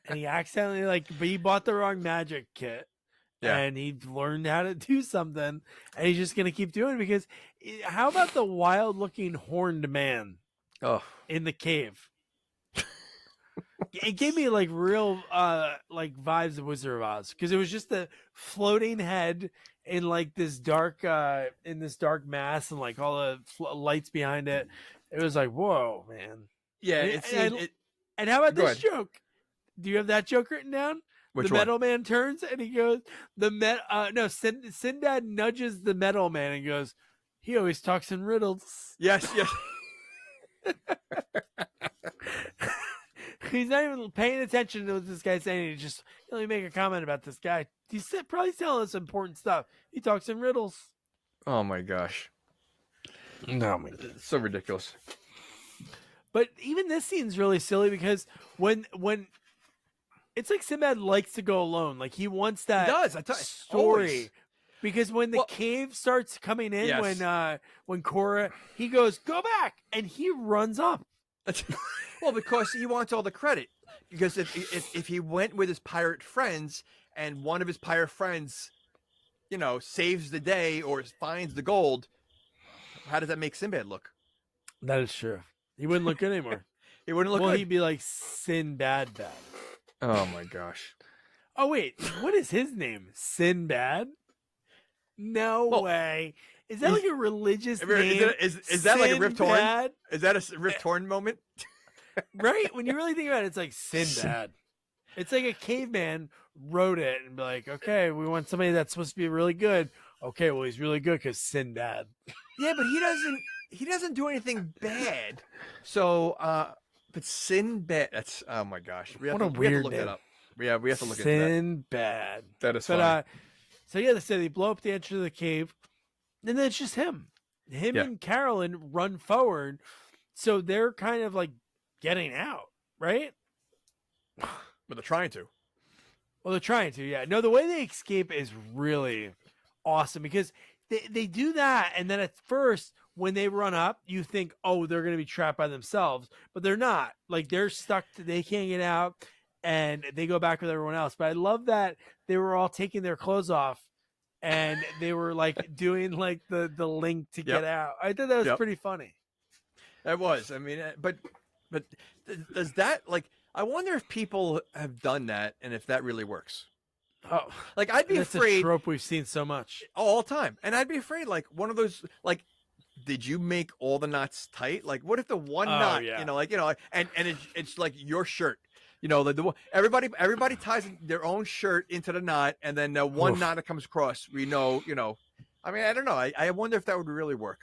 Speaker 3: and he accidentally but he bought the wrong magic kit, and he learned how to do something, and he's just gonna keep doing it because how about the wild-looking horned man in the cave? It gave me like real like vibes of Wizard of Oz because it was just the floating head in like this dark mass and like all the lights behind it. It was like, whoa, man.
Speaker 4: Yeah.
Speaker 3: And how about this joke? Do you have that joke written down?
Speaker 4: Which
Speaker 3: the
Speaker 4: one?
Speaker 3: metal man turns and he goes, Sinbad nudges the metal man and goes, he always talks in riddles.
Speaker 4: Yes.
Speaker 3: He's not even paying attention to what this guy's saying. He just make a comment about this guy. He's probably telling us important stuff. He talks in riddles.
Speaker 4: Oh my gosh.
Speaker 3: No,
Speaker 4: it's so ridiculous.
Speaker 3: But even this scene's really silly because when it's like Sinbad likes to go alone. Like he wants that story.
Speaker 4: Always.
Speaker 3: Because when the cave starts coming in, when Korra, he goes, go back, and he runs up.
Speaker 4: Well, because he wants all the credit. Because if he went with his pirate friends and one of his pirate friends saves the day or finds the gold, how does that make Sinbad look?
Speaker 3: That is true. He wouldn't look good anymore.
Speaker 4: He wouldn't look
Speaker 3: well,
Speaker 4: good.
Speaker 3: he'd be like Sinbad bad.
Speaker 4: Oh my gosh.
Speaker 3: Oh wait, what is his name? Sinbad? No way. Is that like a religious name?
Speaker 4: Is that like a Rip Torn?
Speaker 3: Sinbad?
Speaker 4: Is that a Rip Torn moment?
Speaker 3: Right? When you really think about it, it's like Sinbad. It's like a caveman wrote it and be like, okay, we want somebody that's supposed to be really good. Okay, well, he's really good because Sinbad.
Speaker 4: Yeah, but he doesn't do anything bad. So, but Sinbad, that's, oh my gosh. We have
Speaker 3: What
Speaker 4: to
Speaker 3: a weird
Speaker 4: look
Speaker 3: name.
Speaker 4: that up. Yeah, we have to look into that.
Speaker 3: Sinbad.
Speaker 4: That is funny.
Speaker 3: So yeah, they said they blow up the entrance of the cave, and then it's just him. Him and Carolyn run forward, so they're kind of like getting out, right?
Speaker 4: But they're trying to.
Speaker 3: Well, they're trying to, yeah. No, the way they escape is really awesome because they do that, and then at first, when they run up, you think, oh, they're going to be trapped by themselves, but they're not. Like, they're stuck, they can't get out, and they go back with everyone else. But I love that they were all taking their clothes off, and they were, like, doing, like, the link to get out. I thought that was pretty funny.
Speaker 4: That was. I mean, but does that, like, I wonder if people have done that and if that really works.
Speaker 3: Oh,
Speaker 4: like I'd be
Speaker 3: that's
Speaker 4: afraid.
Speaker 3: A trope we've seen so much
Speaker 4: all the time, and I'd be afraid. Like one of those. Like, did you make all the knots tight? Like, what if the one knot?
Speaker 3: Yeah.
Speaker 4: And it's like your shirt. Everybody ties their own shirt into the knot, and then the one knot that comes across. We know. I mean, I don't know. I wonder if that would really work.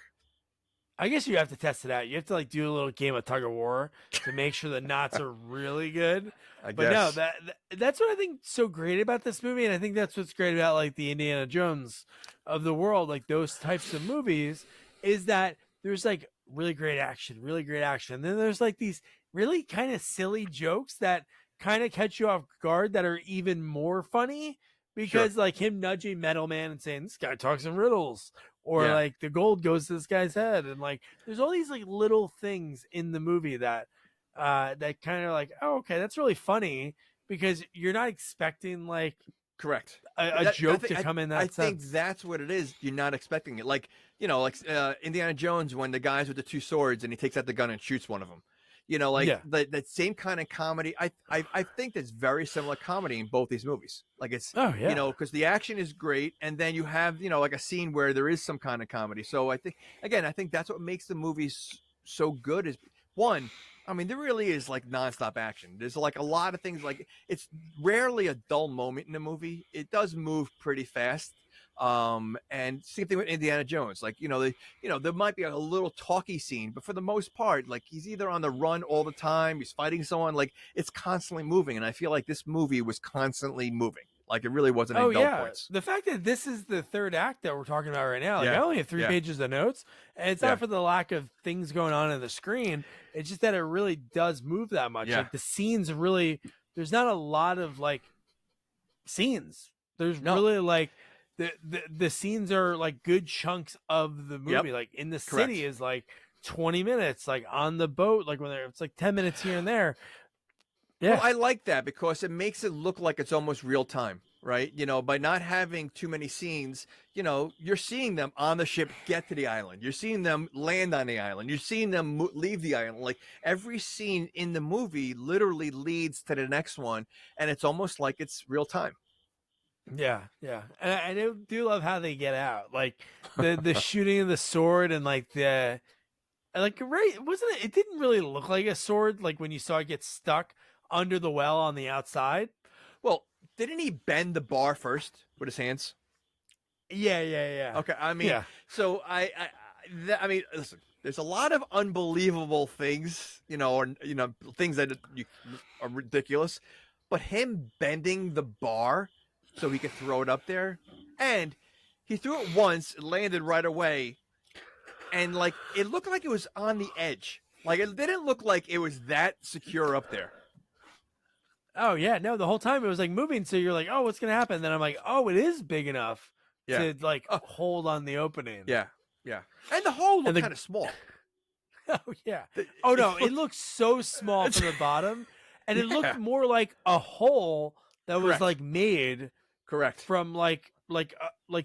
Speaker 3: I guess you have to test it out. You have to like do a little game of tug of war to make sure the knots are really good. But
Speaker 4: guess.
Speaker 3: no, that's what I think so great about this movie, and I think that's what's great about like the Indiana Jones of the world, like those types of movies, is that there's like really great action. And then there's like these really kind of silly jokes that kind of catch you off guard that are even more funny because like him nudging Metal Man and saying, this guy talks in riddles. Or like the gold goes to this guy's head, and like there's all these like little things in the movie that that kind of like, oh, okay, that's really funny because you're not expecting like
Speaker 4: correct
Speaker 3: a joke to come in that
Speaker 4: I
Speaker 3: sense.
Speaker 4: think that's what it is. You're not expecting it. Like Indiana Jones when the guys with the two swords and he takes out the gun and shoots one of them. That same kind of comedy. I think there's very similar comedy in both these movies. Like it's, because the action is great. And then you have, like a scene where there is some kind of comedy. So I think that's what makes the movies so good is one, I mean, there really is like nonstop action. There's like a lot of things like it's rarely a dull moment in a movie. It does move pretty fast. And same thing with Indiana Jones. Like, there might be a little talky scene, but for the most part, like he's either on the run all the time, he's fighting someone, like it's constantly moving. And I feel like this movie was constantly moving. Like it really wasn't any dull points.
Speaker 3: The fact that this is the third act that we're talking about right now, like I only have 3 pages of notes, and it's not for the lack of things going on the screen. It's just that it really does move that much. Like the scenes really, there's not a lot of like scenes. There's really like, the scenes are like good chunks of the movie. Like in the city is like 20 minutes, like on the boat, like when it's like 10 minutes here and there. Yeah.
Speaker 4: Well, I like that because it makes it look like it's almost real time, right? By not having too many scenes, you're seeing them on the ship get to the island. You're seeing them land on the island. You're seeing them leave the island. Like every scene in the movie literally leads to the next one. And it's almost like it's real time.
Speaker 3: Yeah, and I do love how they get out, like the shooting of the sword and like wasn't it? It didn't really look like a sword, like when you saw it get stuck under the well on the outside.
Speaker 4: Well, didn't he bend the bar first with his hands?
Speaker 3: Yeah.
Speaker 4: Okay, I mean, so I mean, listen, there's a lot of unbelievable things, or things that are ridiculous, but him bending the bar so he could throw it up there, and he threw it once, it landed right away, and like it looked like it was on the edge. Like it didn't look like it was that secure up there.
Speaker 3: Oh yeah, no, the whole time it was like moving, so you're like, oh, what's gonna happen? And then I'm like, oh, it is big enough to like hold on the opening.
Speaker 4: Yeah, and the hole looked kind of small.
Speaker 3: Oh yeah. It looked so small from the bottom, and it looked more like a hole that was like made
Speaker 4: Correct.
Speaker 3: from like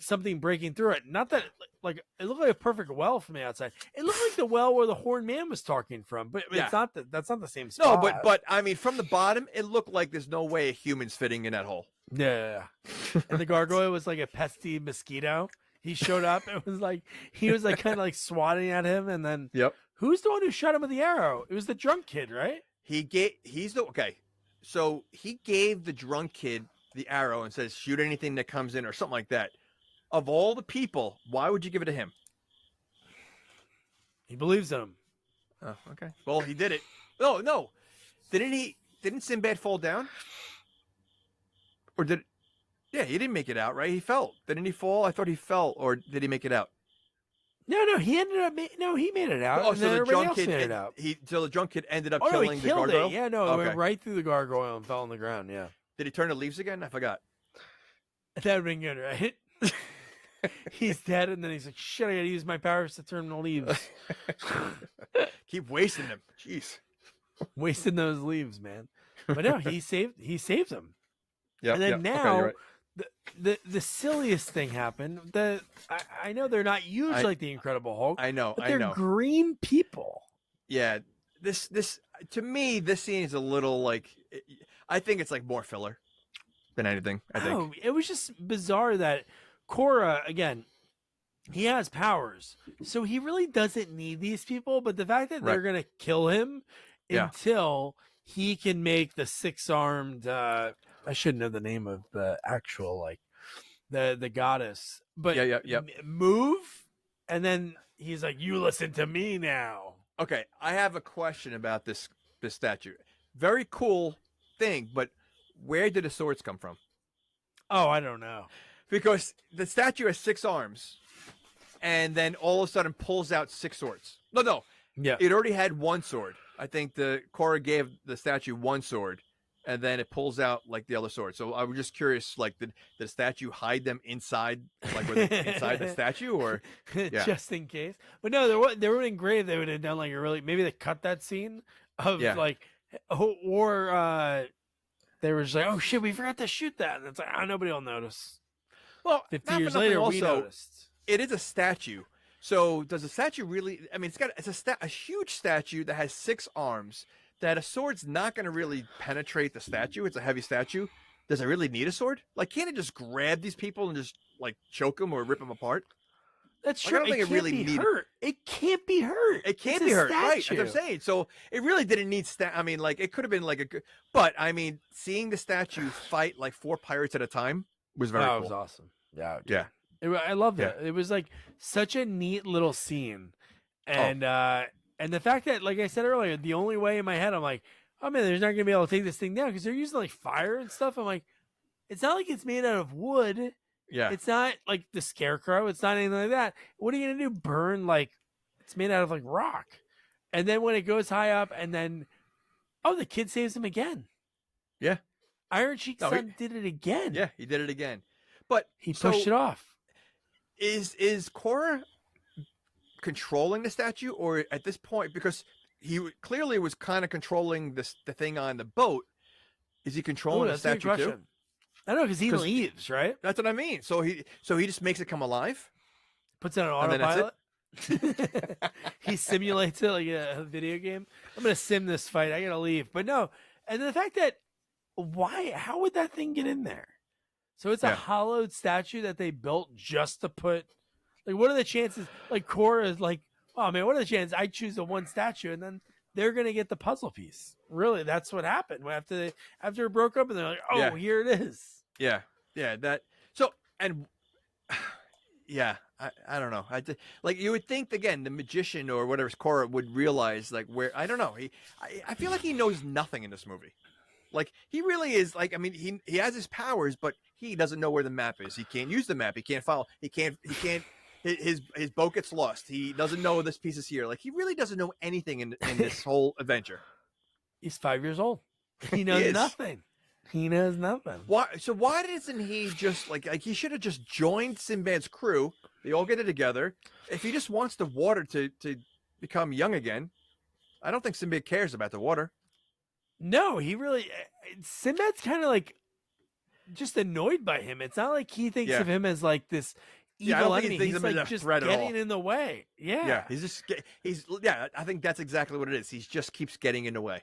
Speaker 3: something breaking through it. Not that like it looked like a perfect well from the outside. It looked like the well where the Horned Man was talking from, but
Speaker 4: Yeah.
Speaker 3: it's not that's not the same
Speaker 4: No,
Speaker 3: spot.
Speaker 4: but I mean, from the bottom, it looked like there's no way a human's fitting in that hole.
Speaker 3: yeah. And the gargoyle was like a pesky mosquito. He showed up and was like he was like kind of like swatting at him, and then
Speaker 4: Yep.
Speaker 3: who's the one who shot him with the arrow? It was the drunk kid, right?
Speaker 4: So he gave the drunk kid the arrow and says, shoot anything that comes in or something like that. Of all the people, why would you give it to him?
Speaker 3: He believes in him.
Speaker 4: Oh, okay. Well, he did it. No. Didn't Sinbad fall down? Or yeah, he didn't make it out, right? He fell. Didn't he fall? I thought he fell, or did he make it out?
Speaker 3: No, he ended up. He made it out.
Speaker 4: Oh,
Speaker 3: and
Speaker 4: so
Speaker 3: then
Speaker 4: the
Speaker 3: everybody
Speaker 4: drunk
Speaker 3: else
Speaker 4: kid,
Speaker 3: made it out.
Speaker 4: so the drunk kid ended up
Speaker 3: Oh no, he
Speaker 4: killing the
Speaker 3: killed
Speaker 4: gargoyle?
Speaker 3: it. Yeah, no, it
Speaker 4: Okay.
Speaker 3: went right through the gargoyle and fell on the ground. Yeah,
Speaker 4: Did he turn the leaves again? I forgot.
Speaker 3: that would have been good, right? He's dead, and then he's like, "Shit, I gotta use my powers to turn the leaves."
Speaker 4: Keep wasting them. Jeez.
Speaker 3: Wasting those leaves, man. But no, he saved him.
Speaker 4: Yeah.
Speaker 3: And then
Speaker 4: Okay,
Speaker 3: now,
Speaker 4: you're right.
Speaker 3: the silliest thing happened. I know they're not huge like the Incredible Hulk.
Speaker 4: I know.
Speaker 3: but
Speaker 4: I
Speaker 3: they're
Speaker 4: know.
Speaker 3: green people.
Speaker 4: Yeah. This to me, this scene is a little like. I think it's like more filler than anything. I think.
Speaker 3: Oh, it was just bizarre that Korra, again, he has powers, so he really doesn't need these people. But the fact that they're
Speaker 4: Right.
Speaker 3: gonna kill him
Speaker 4: Yeah.
Speaker 3: until he can make the six-armed, I shouldn't know the name of the actual like the goddess, but
Speaker 4: Yeah.
Speaker 3: move, and then he's like, "You listen to me now."
Speaker 4: Okay, I have a question about this statue. Very cool thing, but where did the swords come from?
Speaker 3: Oh, I don't know.
Speaker 4: Because the statue has 6 arms, and then all of a sudden pulls out 6 swords. No,
Speaker 3: Yeah,
Speaker 4: it already had 1 sword. I think the Korra gave the statue 1 sword, and then it pulls out like the other sword. So I was just curious, like, did the statue hide them inside, like inside the statue, or yeah.
Speaker 3: just in case. But no, there would have been great if they would have done like a really maybe they cut that scene of
Speaker 4: Yeah.
Speaker 3: like or they were just like, "Oh shit, we forgot to shoot that," and it's like, "Oh, nobody will notice."
Speaker 4: Well,
Speaker 3: 50
Speaker 4: not for
Speaker 3: years
Speaker 4: nothing,
Speaker 3: later, we
Speaker 4: also,
Speaker 3: noticed.
Speaker 4: it is a statue. So does the statue really? I mean, it's a huge statue that has 6 arms. That a sword's not going to really penetrate the statue. It's a heavy statue. Does it really need a sword? Like, can't it just grab these people and just like choke them or rip them apart?
Speaker 3: That's
Speaker 4: Like, I
Speaker 3: true.
Speaker 4: don't think
Speaker 3: It
Speaker 4: it
Speaker 3: can't
Speaker 4: really
Speaker 3: be
Speaker 4: needed-
Speaker 3: hurt. It can't be hurt.
Speaker 4: It can't
Speaker 3: It's
Speaker 4: be
Speaker 3: a
Speaker 4: hurt, right? That's
Speaker 3: statue.
Speaker 4: what I'm saying. So it really didn't need I mean, like, it could have been like a good. But I mean, seeing the statue fight like 4 pirates at a time was very
Speaker 3: That
Speaker 4: cool.
Speaker 3: was awesome. Yeah,
Speaker 4: Yeah.
Speaker 3: I loved
Speaker 4: Yeah.
Speaker 3: it. It was like such a neat little scene,
Speaker 4: Oh.
Speaker 3: and the fact that, like I said earlier, the only way in my head I'm like, oh man, they're not gonna be able to take this thing down because they're using like fire and stuff. I'm like, it's not like it's made out of wood.
Speaker 4: Yeah.
Speaker 3: It's not like the Scarecrow. It's not anything like that. What are you gonna do? Burn like it's made out of like rock, and then when it goes high up, and then the kid saves him again.
Speaker 4: Yeah.
Speaker 3: Iron Sheik's
Speaker 4: No,
Speaker 3: son did it again.
Speaker 4: Yeah, he did it again. But
Speaker 3: He pushed it off.
Speaker 4: Is Korra controlling the statue, or at this point, because he clearly was kind of controlling the thing on the boat, is he controlling the
Speaker 3: That's a good
Speaker 4: statue too?
Speaker 3: question. I know because he
Speaker 4: 'Cause-
Speaker 3: leaves, right?
Speaker 4: That's what I mean. So he just makes it come alive.
Speaker 3: Puts it on
Speaker 4: And then that's
Speaker 3: autopilot. He simulates it like a video game. I'm gonna sim this fight. I gotta leave, but no. And the fact that how would that thing get in there? So it's a
Speaker 4: Yeah.
Speaker 3: hollowed statue that they built just to put. Like, what are the chances? Like Korra is like, oh man, what are the chances I choose the one statue and then they're gonna get the puzzle piece? Really, that's what happened after it broke up, and they're like, oh,
Speaker 4: Yeah.
Speaker 3: here it is.
Speaker 4: Yeah. That. So and yeah, I don't know. Like you would think again, the magician or whatever Korra would realize like where I don't know. I feel like he knows nothing in this movie. Like he really is like I mean he has his powers, but he doesn't know where the map is. He can't use the map. He can't follow. He can't. His boat gets lost. He doesn't know this piece is here. Like he really doesn't know anything in this whole adventure.
Speaker 3: He's 5 years old. He knows
Speaker 4: is.
Speaker 3: nothing. He knows nothing.
Speaker 4: Why? So why doesn't he just like he should have just joined Sinbad's crew? They all get it together. If he just wants the water to become young again, I don't think Sinbad cares about the water.
Speaker 3: No, he really. Sinbad's kind of like just annoyed by him. It's not like he thinks
Speaker 4: Yeah.
Speaker 3: of him as like this
Speaker 4: Yeah, I
Speaker 3: evil
Speaker 4: don't think he
Speaker 3: enemy.
Speaker 4: thinks
Speaker 3: He's
Speaker 4: of him as
Speaker 3: like
Speaker 4: a
Speaker 3: just
Speaker 4: threat at all.
Speaker 3: getting in the way. Yeah.
Speaker 4: Yeah, I think that's exactly what it is. He just keeps getting in the way.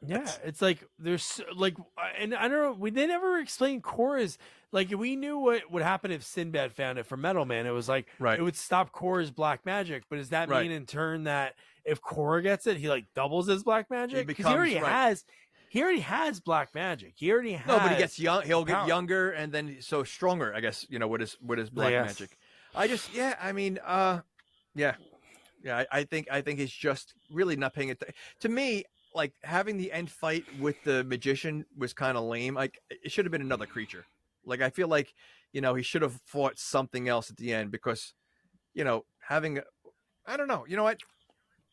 Speaker 3: Yeah, it's like there's like, and I don't know. They never explained Korra's. Like, we knew what would happen if Sinbad found it from Metal Man. It was like
Speaker 4: Right.
Speaker 3: it would stop Korra's black magic. But does that
Speaker 4: Right.
Speaker 3: mean in turn that if Korra gets it, he like doubles his black magic? Because he already
Speaker 4: becomes- right.
Speaker 3: has. He already has black magic. He already has.
Speaker 4: No, but he gets young. He'll get
Speaker 3: power.
Speaker 4: younger and then so stronger. I guess with his black
Speaker 3: Yes.
Speaker 4: magic. I mean, yeah. I think he's just really not paying attention. To me, like having the end fight with the magician was kind of lame. Like it should have been another creature. Like I feel like he should have fought something else at the end because having I don't know. You know what?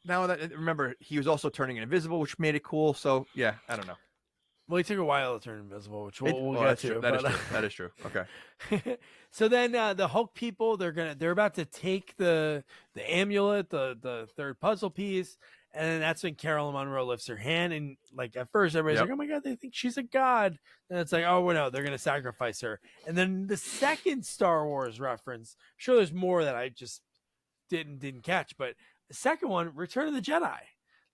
Speaker 4: Now that remember, he was also turning invisible, which made it cool. So yeah, I don't know.
Speaker 3: Well, he took a while to turn invisible, which we'll get
Speaker 4: that's
Speaker 3: to.
Speaker 4: true. That is
Speaker 3: but,
Speaker 4: true. That is true. Okay.
Speaker 3: So then the Hulk people, they're about to take the amulet, the third puzzle piece, and then that's when Carolyn Monroe lifts her hand, and like at first everybody's
Speaker 4: Yep.
Speaker 3: like, oh my god, they think she's a god, and it's like, oh well, no, they're gonna sacrifice her. And then the second Star Wars reference, I'm sure there's more that I just didn't catch, but the second one, Return of the Jedi,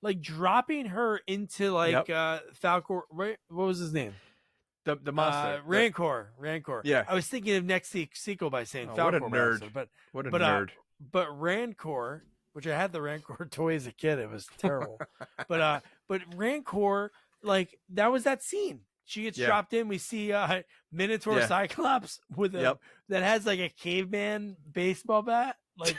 Speaker 3: like dropping her into like Falkor, right? What was his name?
Speaker 4: The monster.
Speaker 3: Rancor.
Speaker 4: Yeah.
Speaker 3: I was thinking of next sequel by saying Falkor.
Speaker 4: What a
Speaker 3: by
Speaker 4: nerd.
Speaker 3: accident,
Speaker 4: What a
Speaker 3: but,
Speaker 4: nerd.
Speaker 3: but Rancor, which I had the Rancor toy as a kid, it was terrible. but Rancor, like that was that scene. She gets dropped in. We see Minotaur Cyclops with a that has like a caveman baseball bat. Like,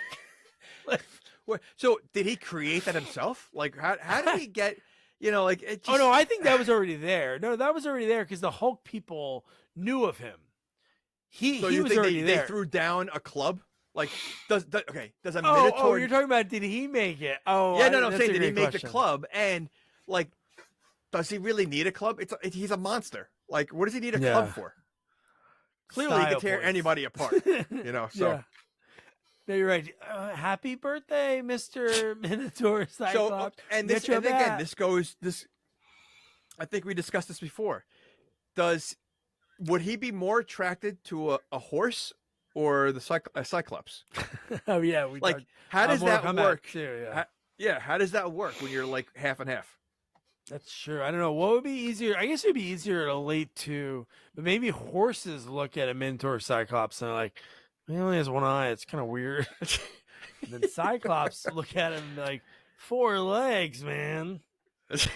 Speaker 4: So did he create that himself? Like how did he get? Like it just...
Speaker 3: oh no, I think that was already there. No, that was already there because the Hulk people knew of him. He was already there.
Speaker 4: They threw down a club. Like does a Minotaur?
Speaker 3: Oh, you're talking about did he make it? Oh,
Speaker 4: yeah, no. I'm
Speaker 3: that's
Speaker 4: saying
Speaker 3: a
Speaker 4: did he
Speaker 3: great
Speaker 4: make
Speaker 3: question.
Speaker 4: the club? And like, does he really need a club? He's a monster. Like, what does he need a club for? Clearly, he
Speaker 3: Style
Speaker 4: can tear
Speaker 3: points.
Speaker 4: anybody apart. So.
Speaker 3: Yeah. No, you're right. Happy birthday, Mr. Minotaur Cyclops.
Speaker 4: And this goes. I think we discussed this before. Would he be more attracted to a horse or the Cyclops?
Speaker 3: Oh yeah,
Speaker 4: how does that work?
Speaker 3: Too,
Speaker 4: How does that work when you're like half and half?
Speaker 3: That's true. I don't know. What would be easier? I guess it would be easier to relate to, but maybe horses look at a Minotaur Cyclops and they're like, he only has one eye. It's kind of weird. And then Cyclops look at him and be like, 4 legs, man.
Speaker 4: It's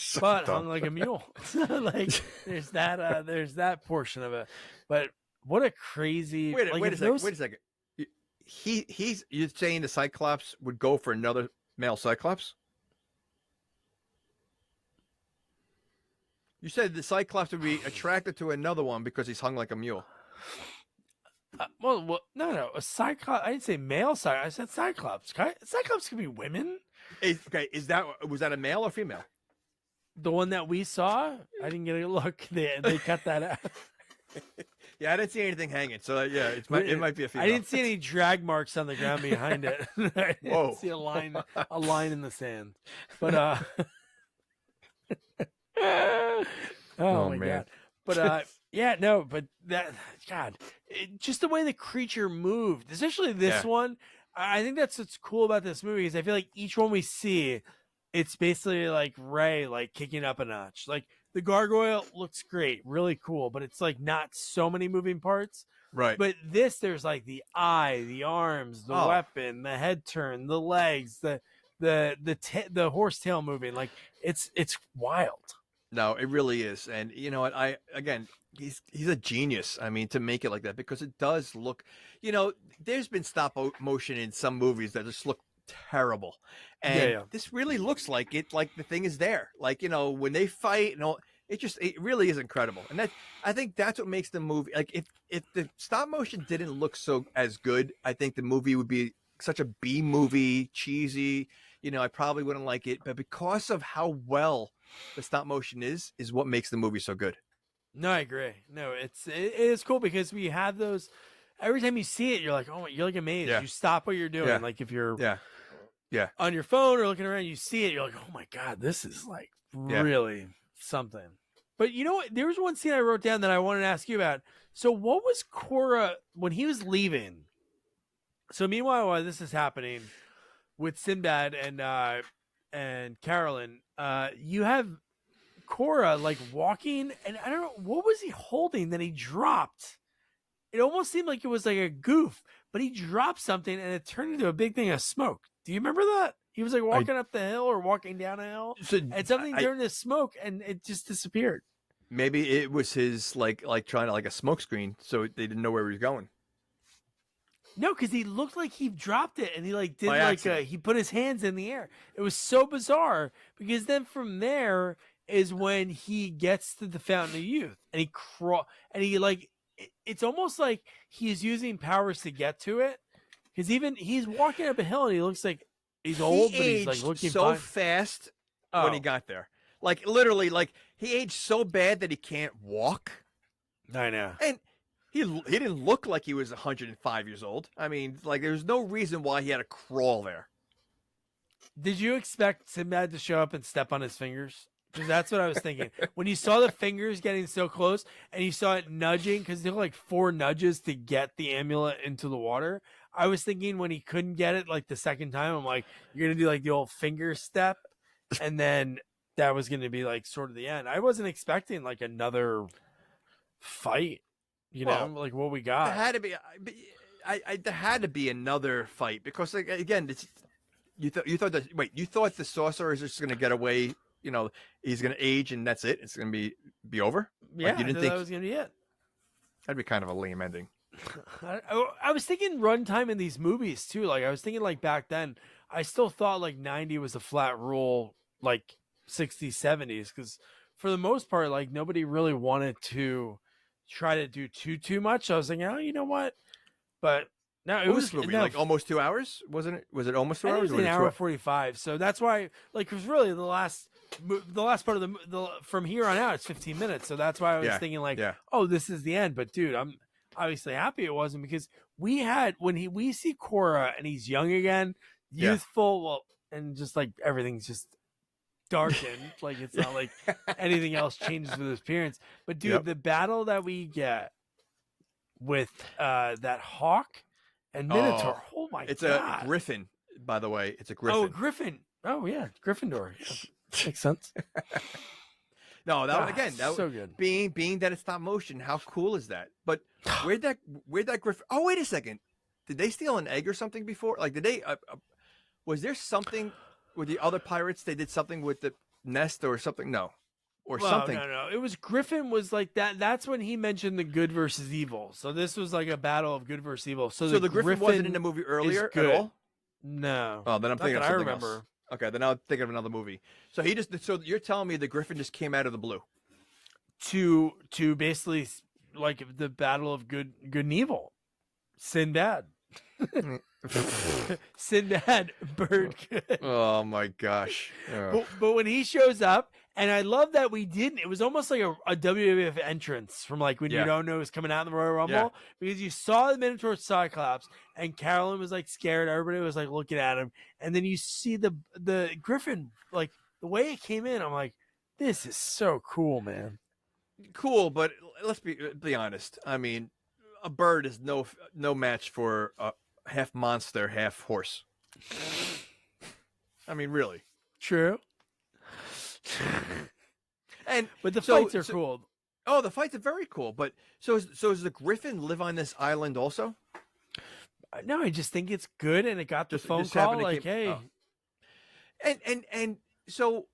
Speaker 4: so
Speaker 3: But
Speaker 4: dumb.
Speaker 3: hung like a mule. Like there's that portion of it. But what a crazy
Speaker 4: Wait
Speaker 3: like,
Speaker 4: a second. You're saying the Cyclops would go for another male Cyclops? You said the Cyclops would be attracted to another one because he's hung like a mule.
Speaker 3: Well, no. A Cyclops. I didn't say male Cyclops. I said Cyclops. Cyclops can be women.
Speaker 4: Was that a male or female?
Speaker 3: The one that we saw, I didn't get a look. They cut that out.
Speaker 4: Yeah, I didn't see anything hanging, so it might be a female.
Speaker 3: I didn't see any drag marks on the ground behind it. I didn't see a line in the sand. But oh my
Speaker 4: man.
Speaker 3: god. But but that God, just the way the creature moved, especially this one. I think that's what's cool about this movie is I feel like each one we see, it's basically like Ray like kicking up a notch. Like the gargoyle looks great, really cool, but it's like not so many moving parts.
Speaker 4: Right.
Speaker 3: But there's like the eye, the arms, the weapon, the head turn, the legs, the horse tail moving. Like it's wild.
Speaker 4: No, it really is. And you know what? He's a genius. I mean, to make it like that because it does look. There's been stop motion in some movies that just look terrible, and this really looks like it. Like the thing is there. Like when they fight and all, it really is incredible. And I think that's what makes the movie. Like if the stop motion didn't look so as good, I think the movie would be such a B movie, cheesy. I probably wouldn't like it. But because of how well the stop motion is what makes the movie so good.
Speaker 3: No, I agree. No, it is cool because we have those. Every time you see it, you're like, oh, you're like amazed.
Speaker 4: Yeah.
Speaker 3: You stop what you're doing.
Speaker 4: Yeah.
Speaker 3: Like if you're
Speaker 4: on
Speaker 3: your phone or looking around, you see it, you're like, oh my god, this is like really something. But you know what? There was one scene I wrote down that I wanted to ask you about. So what was Korra when he was leaving? So meanwhile, while this is happening with Sinbad and Carolyn, you have Korra like walking, and I don't know what was he holding that he dropped. It almost seemed like it was like a goof, but he dropped something and it turned into a big thing of smoke. Do you remember that? He was like walking up the hill or walking down a hill, and something turned to smoke and it just disappeared.
Speaker 4: Maybe it was his like trying to like a smoke screen, so they didn't know where he was going.
Speaker 3: No, because he looked like he dropped it and he like did
Speaker 4: By
Speaker 3: like
Speaker 4: accident.
Speaker 3: he put his hands in the air. It was so bizarre because then from there is when he gets to the Fountain of Youth and he like it's almost like he's using powers to get to it because even he's walking up a hill and he looks like he's old, but he's like looking
Speaker 4: so
Speaker 3: fine.
Speaker 4: fast when he got there. Like literally, like he aged so bad that he can't walk.
Speaker 3: I know.
Speaker 4: And he didn't look like he was 105 years old. I mean, like there's no reason why he had to crawl there.
Speaker 3: Did you expect Sinbad to show up and step on his fingers? Because that's what I was thinking. When you saw the fingers getting so close and you saw it nudging, because there were like 4 nudges to get the amulet into the water, I was thinking when he couldn't get it like the second time, I'm like, you're going to do like the old finger step. And then that was going to be like sort of the end. I wasn't expecting like another fight, you know, like what we got.
Speaker 4: There had to be, there had to be another fight because like, again, you thought the sorcerer is just going to get away. You know, he's going to age and that's it. It's going to be over.
Speaker 3: Yeah,
Speaker 4: like, you didn't think
Speaker 3: that was going to be it.
Speaker 4: That'd be kind of a lame ending.
Speaker 3: I was thinking runtime in these movies too. Like I was thinking like back then, I still thought like 90 was a flat rule, like 60s, 70s, because for the most part, like nobody really wanted to try to do too much. So I was thinking, oh, you know what? But no,
Speaker 4: What was this movie? Like almost 2 hours, wasn't it? Was it almost 2 hours?
Speaker 3: It was an hour 45. So that's why, like, it was really the last part of the from here on out, it's 15 minutes. So that's why I was thinking like, oh, this is the end. But dude, I'm obviously happy it wasn't because we had we see Korra and he's young again, youthful, well, and just like everything's just darkened. Like it's not like anything else changes with his appearance. But dude, the battle that we get with that hawk and Minotaur, oh my god.
Speaker 4: It's a griffin, by the way. It's a griffin.
Speaker 3: Oh, griffin. Oh yeah, Gryffindor. Yeah. Makes sense.
Speaker 4: No, that again, that
Speaker 3: so good.
Speaker 4: Being that it's stop motion, how cool is that? But where'd that griffin? Oh, wait a second. Did they steal an egg or something before? Like, did they? Was there something with the other pirates? They did something with the nest or something? No, or something.
Speaker 3: No. It was Griffin was like that. That's when he mentioned the good versus evil. So this was like a battle of good versus evil. So
Speaker 4: the Griffin wasn't in the movie earlier at all.
Speaker 3: No.
Speaker 4: Oh, then I'm thinking of something
Speaker 3: I remember.
Speaker 4: else. Okay, then I'll think of another movie. So so you're telling me the Griffin just came out of the blue
Speaker 3: to basically like the battle of good and evil. Sinbad. Sinbad, bird good.
Speaker 4: Oh my gosh.
Speaker 3: But when he shows up, and I love that we didn't, it was almost like a WWF entrance from like when you don't know who's coming out in the Royal Rumble, because you saw the Minotaur Cyclops and Carolyn was like scared, everybody was like looking at him, and then you see the Griffin, like the way it came in, I'm like, this is so cool, man.
Speaker 4: Cool, but let's be honest. I mean, a bird is no match for a half monster, half horse. I mean, really.
Speaker 3: True. But the fights are cool.
Speaker 4: Oh, the fights are very cool. But so does the Griffin live on this island also?
Speaker 3: No, I just think it's good, and it got the phone call like, hey.
Speaker 4: Oh. And so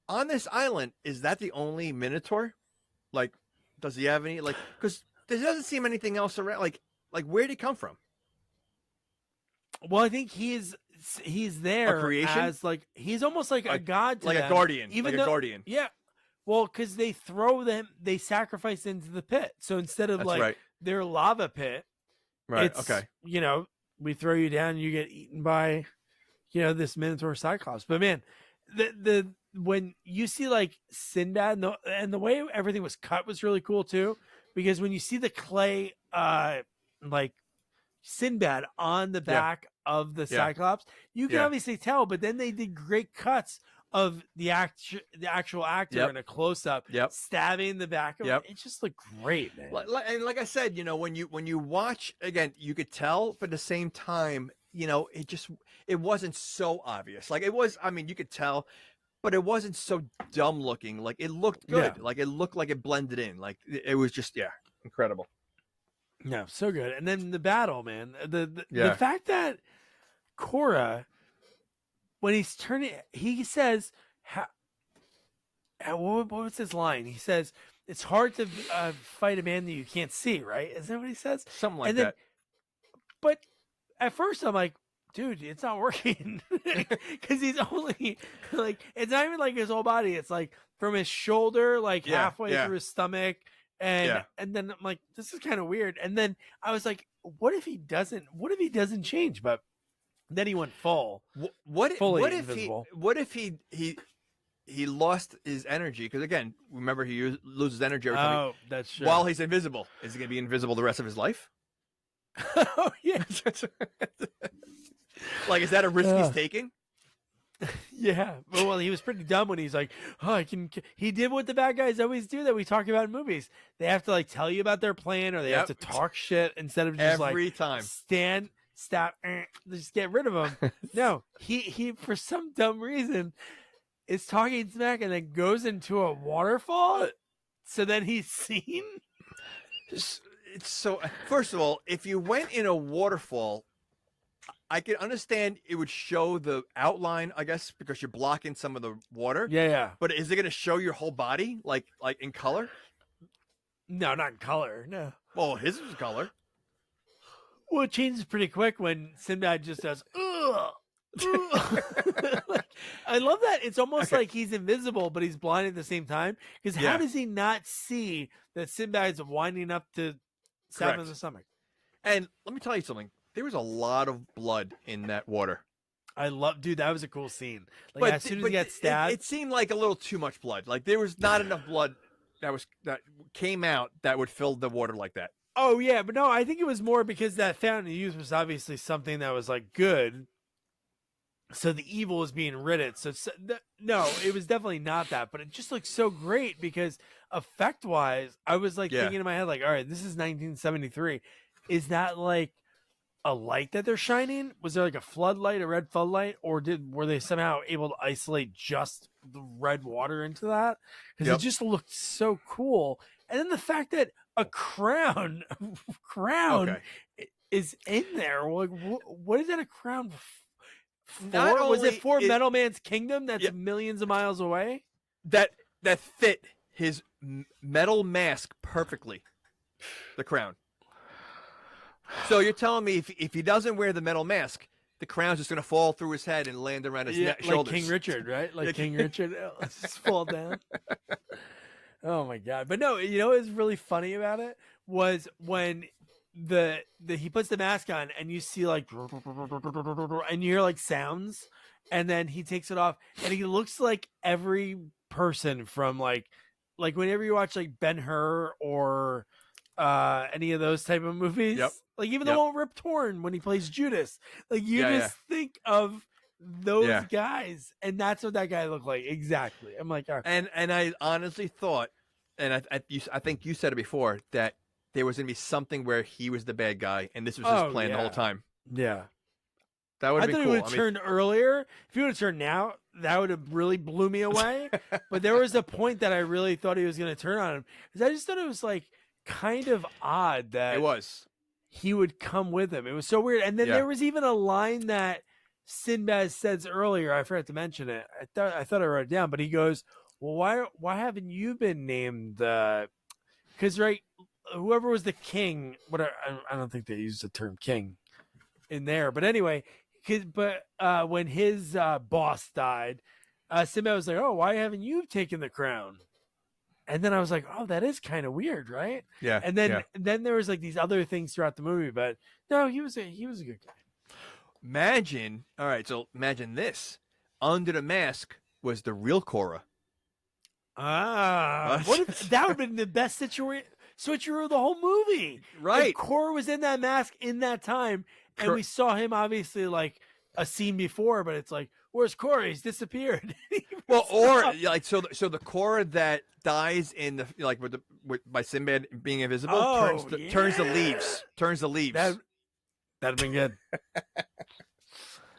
Speaker 4: on this island, is that the only Minotaur? Like, does he have any like? Because there doesn't seem anything else around. Like where did he come from?
Speaker 3: Well, I think he's there
Speaker 4: a creation?
Speaker 3: as like he's almost like a god to
Speaker 4: like
Speaker 3: them,
Speaker 4: a guardian,
Speaker 3: even
Speaker 4: like a guardian.
Speaker 3: Yeah, well, because they sacrifice into the pit. So instead of their lava pit, it's, you know, we throw you down, and you get eaten by, you know, this Minotaur Cyclops. But man, the when you see like Sinbad and the way everything was cut was really cool too, because when you see the clay, like Sinbad on the back of the Cyclops, you can obviously tell, but then they did great cuts of the actual actor
Speaker 4: Yep.
Speaker 3: in a close up,
Speaker 4: Yep.
Speaker 3: stabbing the back of
Speaker 4: Yep.
Speaker 3: it. It just looked great, man.
Speaker 4: And like I said, when you watch again, you could tell, but at the same time, it wasn't so obvious. Like it was, I mean, you could tell, but it wasn't so dumb looking. Like it looked good.
Speaker 3: Yeah.
Speaker 4: Like it looked like it blended in. Like it was just incredible.
Speaker 3: No, so good. And then the battle, man. The
Speaker 4: Yeah.
Speaker 3: fact that Korra, when he's turning, he says, what was his line? He says, "It's hard to fight a man that you can't see," right? Isn't that what he says?
Speaker 4: Something like
Speaker 3: And then-
Speaker 4: that.
Speaker 3: But at first, I'm like, dude, it's not working because he's only like, it's not even like his whole body. It's like from his shoulder, like
Speaker 4: Yeah,
Speaker 3: halfway
Speaker 4: yeah.
Speaker 3: through his stomach. And then I'm like, this is kind of weird. And then I was like, what if he doesn't change? But then he went full. Fully invisible.
Speaker 4: What if he lost his energy? Because again, remember he loses energy every time
Speaker 3: That's true.
Speaker 4: while he's invisible. Is he going to be invisible the rest of his life?
Speaker 3: Oh yeah.
Speaker 4: Like, is that a risk he's taking?
Speaker 3: Yeah. Well, he was pretty dumb when he's like, "Oh, I can." He did what the bad guys always do that we talk about in movies. They have to like tell you about their plan, or they have to talk shit instead of just
Speaker 4: Every
Speaker 3: like
Speaker 4: time.
Speaker 3: stop, just get rid of him. No, he for some dumb reason is talking smack and then goes into a waterfall. So then he's seen.
Speaker 4: It's so. First of all, if you went in a waterfall, I can understand it would show the outline, I guess, because you're blocking some of the water.
Speaker 3: Yeah.
Speaker 4: But is it going to show your whole body, like in color?
Speaker 3: No, not in color. No.
Speaker 4: Well, his is color.
Speaker 3: Well, it changes pretty quick when Sinbad just does. Ugh. Like, I love that. It's almost like he's invisible, but he's blind at the same time. Because how does he not see that Sinbad's winding up to stab him in the stomach?
Speaker 4: And let me tell you something. There was a lot of blood in that water.
Speaker 3: Dude, that was a cool scene. Like as soon as he got stabbed,
Speaker 4: it seemed like a little too much blood. Like there was not enough blood that came out that would fill the water like that.
Speaker 3: Oh yeah, but no, I think it was more because that fountain of youth was obviously something that was like good. So the evil was being ridded. So no, it was definitely not that, but it just looked so great because effect wise, I was like thinking in my head, like, all right, this is 1973. Is that like a light that they're shining? Was there like a floodlight, a red floodlight, or were they somehow able to isolate just the red water into that? Because it just looked so cool. And then the fact that a crown is in there. Like, what is that a crown for? Was it for Metal Man's kingdom that's millions of miles away?
Speaker 4: That fit his metal mask perfectly. The crown. So you're telling me if he doesn't wear the metal mask, the crown's just going to fall through his head and land around his shoulders?
Speaker 3: Like King Richard, right? Like King Richard, just fall down. Oh my god! But no, you know what was really funny about it was when he puts the mask on and you see like and you hear like sounds, and then he takes it off and he looks like every person from like whenever you watch like Ben-Hur or any of those type of movies. Like even the one with Rip Torn when he plays Judas. Like you just think of those guys, and that's what that guy looked like exactly. I'm like, all right.
Speaker 4: And I honestly thought, and I think you said it before, that there was gonna be something where he was the bad guy, and this was his plan the whole time.
Speaker 3: Yeah,
Speaker 4: that would have been cool.
Speaker 3: He would have turned earlier. If he would have turned now, that would have really blew me away. But there was a point that I really thought he was gonna turn on him, because I just thought it was like kind of odd that he would come with him. It was so weird. And then there was even a line that Sinbad says earlier. I forgot to mention it. I thought I wrote it down, but he goes, "Well, why haven't you been named?" Because whoever was the king. I don't think they used the term king in there, but anyway, when his boss died, Sinbad was like, "Oh, why haven't you taken the crown?" And then I was like, "Oh, that is kind of weird, right?"
Speaker 4: Yeah.
Speaker 3: And then there was like these other things throughout the movie, but no, he was a good guy.
Speaker 4: Imagine this. Under the mask was the real Korra.
Speaker 3: What if that would have been the best switcheroo of the whole movie?
Speaker 4: Right.
Speaker 3: If Korra was in that mask in that time, and we saw him obviously like a scene before, but it's like, where's Korra? He's disappeared.
Speaker 4: Well, or like so the Korra that dies in the like by Sinbad being invisible turns the leaves.
Speaker 3: That'd have been good.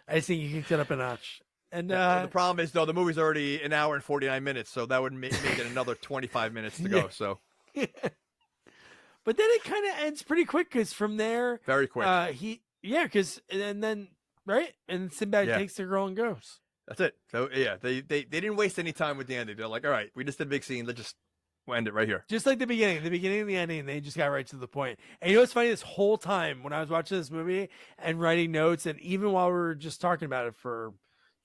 Speaker 3: I just think you kicked it up a notch. And
Speaker 4: the problem is though the movie's already an hour and 49 minutes, so that would make it another 25 minutes to go. So,
Speaker 3: but then it kind of ends pretty quick because from there,
Speaker 4: very quick.
Speaker 3: And then right, and Sinbad takes the girl and goes.
Speaker 4: That's it. So yeah, they didn't waste any time with the ending. They're like, all right, we just did a big scene. We'll end it right here.
Speaker 3: Just like the beginning and the ending, they just got right to the point. And you know what's funny? This whole time when I was watching this movie and writing notes, and even while we were just talking about it for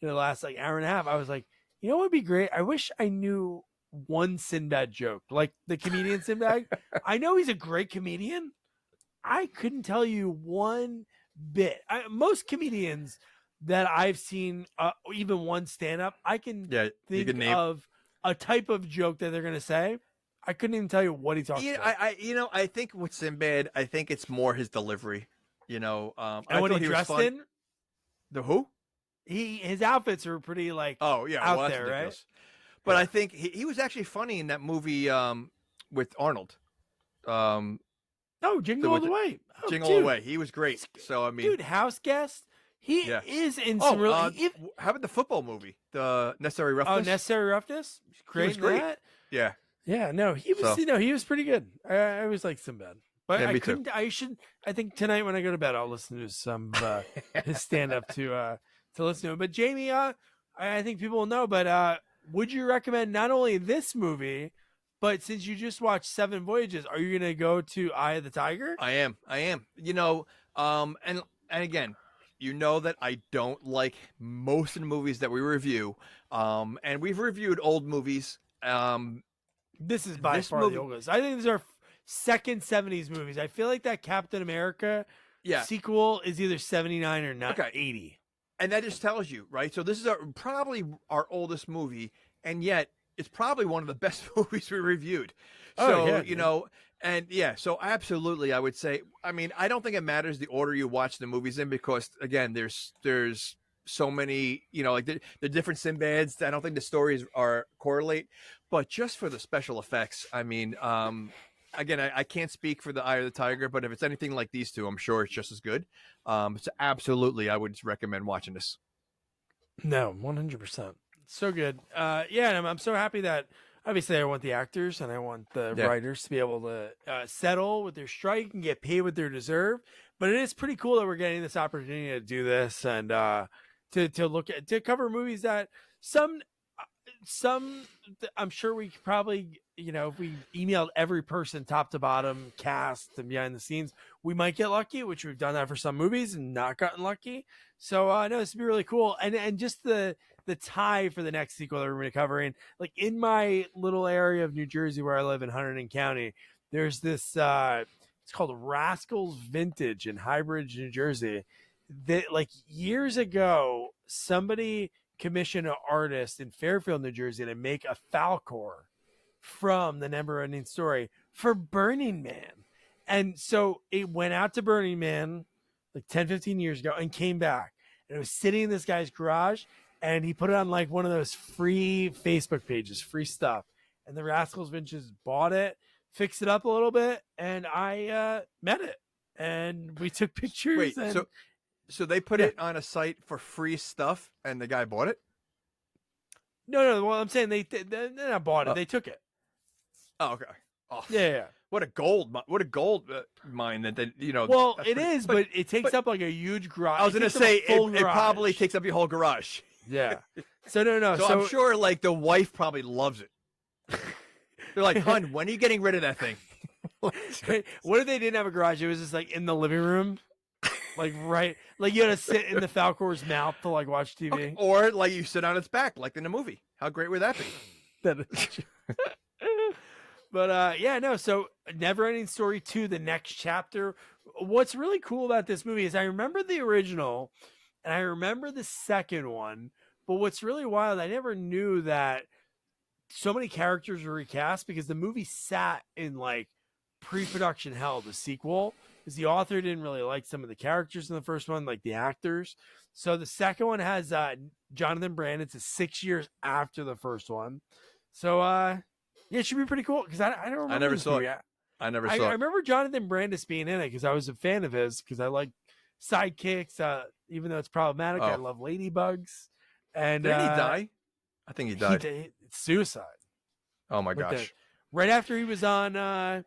Speaker 3: the last like hour and a half, I was like, you know what would be great? I wish I knew one Sinbad joke, like the comedian Sinbad. I know he's a great comedian. I couldn't tell you one bit. Most comedians that I've seen, even one stand-up, I can think of a type of joke that they're going to say. I couldn't even tell you what he talks about.
Speaker 4: I think with Sinbad, I think it's more his delivery. And
Speaker 3: what he dressed in?
Speaker 4: The who?
Speaker 3: His outfits are pretty like out there, right?
Speaker 4: But I think he was actually funny in that movie with Arnold.
Speaker 3: Jingle All the Way.
Speaker 4: Jingle All the Way. He was great. So I mean,
Speaker 3: dude, House Guest. He is in some really.
Speaker 4: How about the football movie, the Necessary Roughness?
Speaker 3: Oh, Necessary Roughness.
Speaker 4: Great. That. Yeah.
Speaker 3: Yeah. No, he was. He was pretty good. I always liked Sinbad. But I couldn't. Too. I think tonight when I go to bed, I'll listen to some his stand up to listen to him. But Jamie, I think people will know. But would you recommend not only this movie, but since you just watched 7 Voyages, are you going to go to Eye of the Tiger?
Speaker 4: I am. And again, that I don't like most of the movies that we review. And we've reviewed old movies.
Speaker 3: This is by far the oldest. I think these are second 70s movies. I feel like that Captain America sequel is either 79 or 80.
Speaker 4: And that just tells you, right? So this is probably our oldest movie, and yet it's probably one of the best movies we reviewed. So, so absolutely, I would say, I mean, I don't think it matters the order you watch the movies in because, again, there's so many, like the different Sinbads. I don't think the stories are correlate, but just for the special effects, I mean, again, I can't speak for the Eye of the Tiger, but if it's anything like these two, I'm sure it's just as good. So absolutely, I would recommend watching this.
Speaker 3: No, 100%. So good. And I'm so happy that obviously I want the actors and I want the writers to be able to settle with their strike and get paid what they deserve. But it is pretty cool that we're getting this opportunity to do this and to cover movies that some I'm sure we could probably, if we emailed every person top to bottom, cast and behind the scenes, we might get lucky, which we've done that for some movies and not gotten lucky. So no, this would be really cool. And just the tie for the next sequel that we're going to be covering, like in my little area of New Jersey where I live in Hunterdon County, there's this, it's called Rascals Vintage in Highbridge, New Jersey. That like years ago, somebody commissioned an artist in Fairfield, New Jersey to make a Falkor from the Neverending Story for Burning Man. And so it went out to Burning Man like 10, 15 years ago and came back. And it was sitting in this guy's garage and he put it on like one of those free Facebook pages, free stuff. And the Rascals Vintage bought it, fixed it up a little bit, and I met it. And we took pictures.
Speaker 4: Wait, so they put it on a site for free stuff, and the guy bought it?
Speaker 3: No. Well, I'm saying they not bought it. They took it.
Speaker 4: Oh, okay. Oh,
Speaker 3: yeah.
Speaker 4: What a gold mine that they,
Speaker 3: Well, it is, but it takes up like a huge garage.
Speaker 4: I was going to say it probably takes up your whole garage.
Speaker 3: Yeah. So no.
Speaker 4: So I'm sure like the wife probably loves it. They're like, "Hun, when are you getting rid of that thing?"
Speaker 3: What if they didn't have a garage? It was just like in the living room. Like you had to sit in the Falkor's mouth to like watch TV,
Speaker 4: okay. Or like you sit on its back, like in the movie. How great would that be?
Speaker 3: But so Neverending Story 2, the next chapter. What's really cool about this movie is I remember the original, and I remember the second one. But what's really wild, I never knew that so many characters were recast because the movie sat in like pre-production hell, the sequel. because the author didn't really like some of the characters in the first one, like the actors. So the second one has Jonathan Brandis. It's 6 years after the first one. So yeah, it should be pretty cool because I don't remember.
Speaker 4: I never
Speaker 3: this
Speaker 4: saw
Speaker 3: movie.
Speaker 4: it. I never saw
Speaker 3: I
Speaker 4: it.
Speaker 3: remember Jonathan Brandis being in it because I was a fan of his because I like sidekicks. Even though it's problematic, I love ladybugs. And
Speaker 4: Didn't he die? I think he died.
Speaker 3: It's suicide.
Speaker 4: Oh my
Speaker 3: With
Speaker 4: gosh.
Speaker 3: right after he was on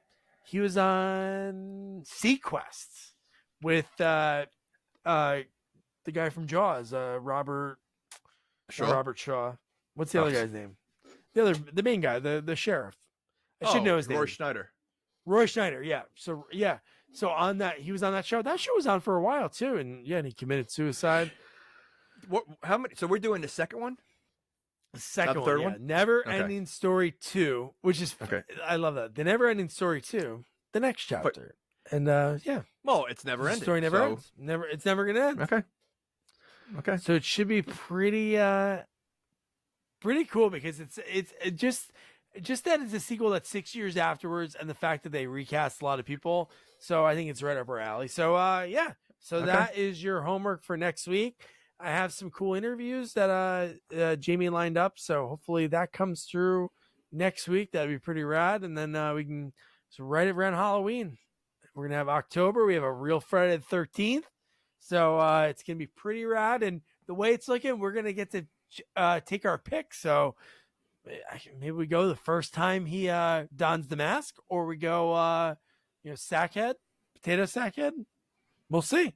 Speaker 3: Sequest with the guy from Jaws, Robert Shaw. What's the other guy's name? The main guy, the sheriff. I should know his name. Roy Schneider. Yeah. So on that, he was on that show. That show was on for a while too, and yeah, and he committed suicide.
Speaker 4: What? How many? So we're doing the second one.
Speaker 3: The second
Speaker 4: the third
Speaker 3: one,
Speaker 4: one?
Speaker 3: Never Ending Story 2, which is I love that. The Never Ending Story 2, the next chapter. And yeah.
Speaker 4: Well, it's never ending.
Speaker 3: The story never ends. It's never gonna end.
Speaker 4: Okay.
Speaker 3: So it should be pretty cool because it's just that it's a sequel that's 6 years afterwards, and the fact that they recast a lot of people. So I think it's right up our alley. So yeah. So that is your homework for next week. I have some cool interviews that Jamie lined up, so hopefully that comes through next week. That'd be pretty rad, and then we can right around Halloween. We're gonna have October. We have a real Friday the 13th, so it's gonna be pretty rad. And the way it's looking, we're gonna get to take our pick. So maybe we go the first time he dons the mask, or we go Sackhead, Potato Sackhead. We'll see.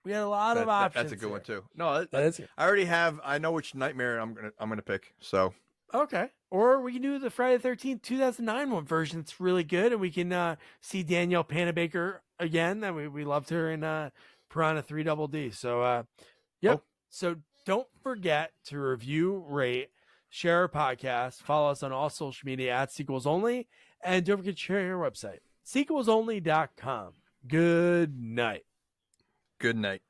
Speaker 3: We had a lot of options.
Speaker 4: That's a good one too. No, I already have. I know which nightmare I'm gonna pick. So
Speaker 3: okay, or we can do the Friday the 13th 2009 one version. It's really good, and we can see Danielle Panabaker again. And we loved her in Piranha 3 Double D. So yep. Oh. So don't forget to review, rate, share our podcast, follow us on all social media at Sequels Only, and don't forget to share our website, sequelsonly.com. Good night.
Speaker 4: Good night.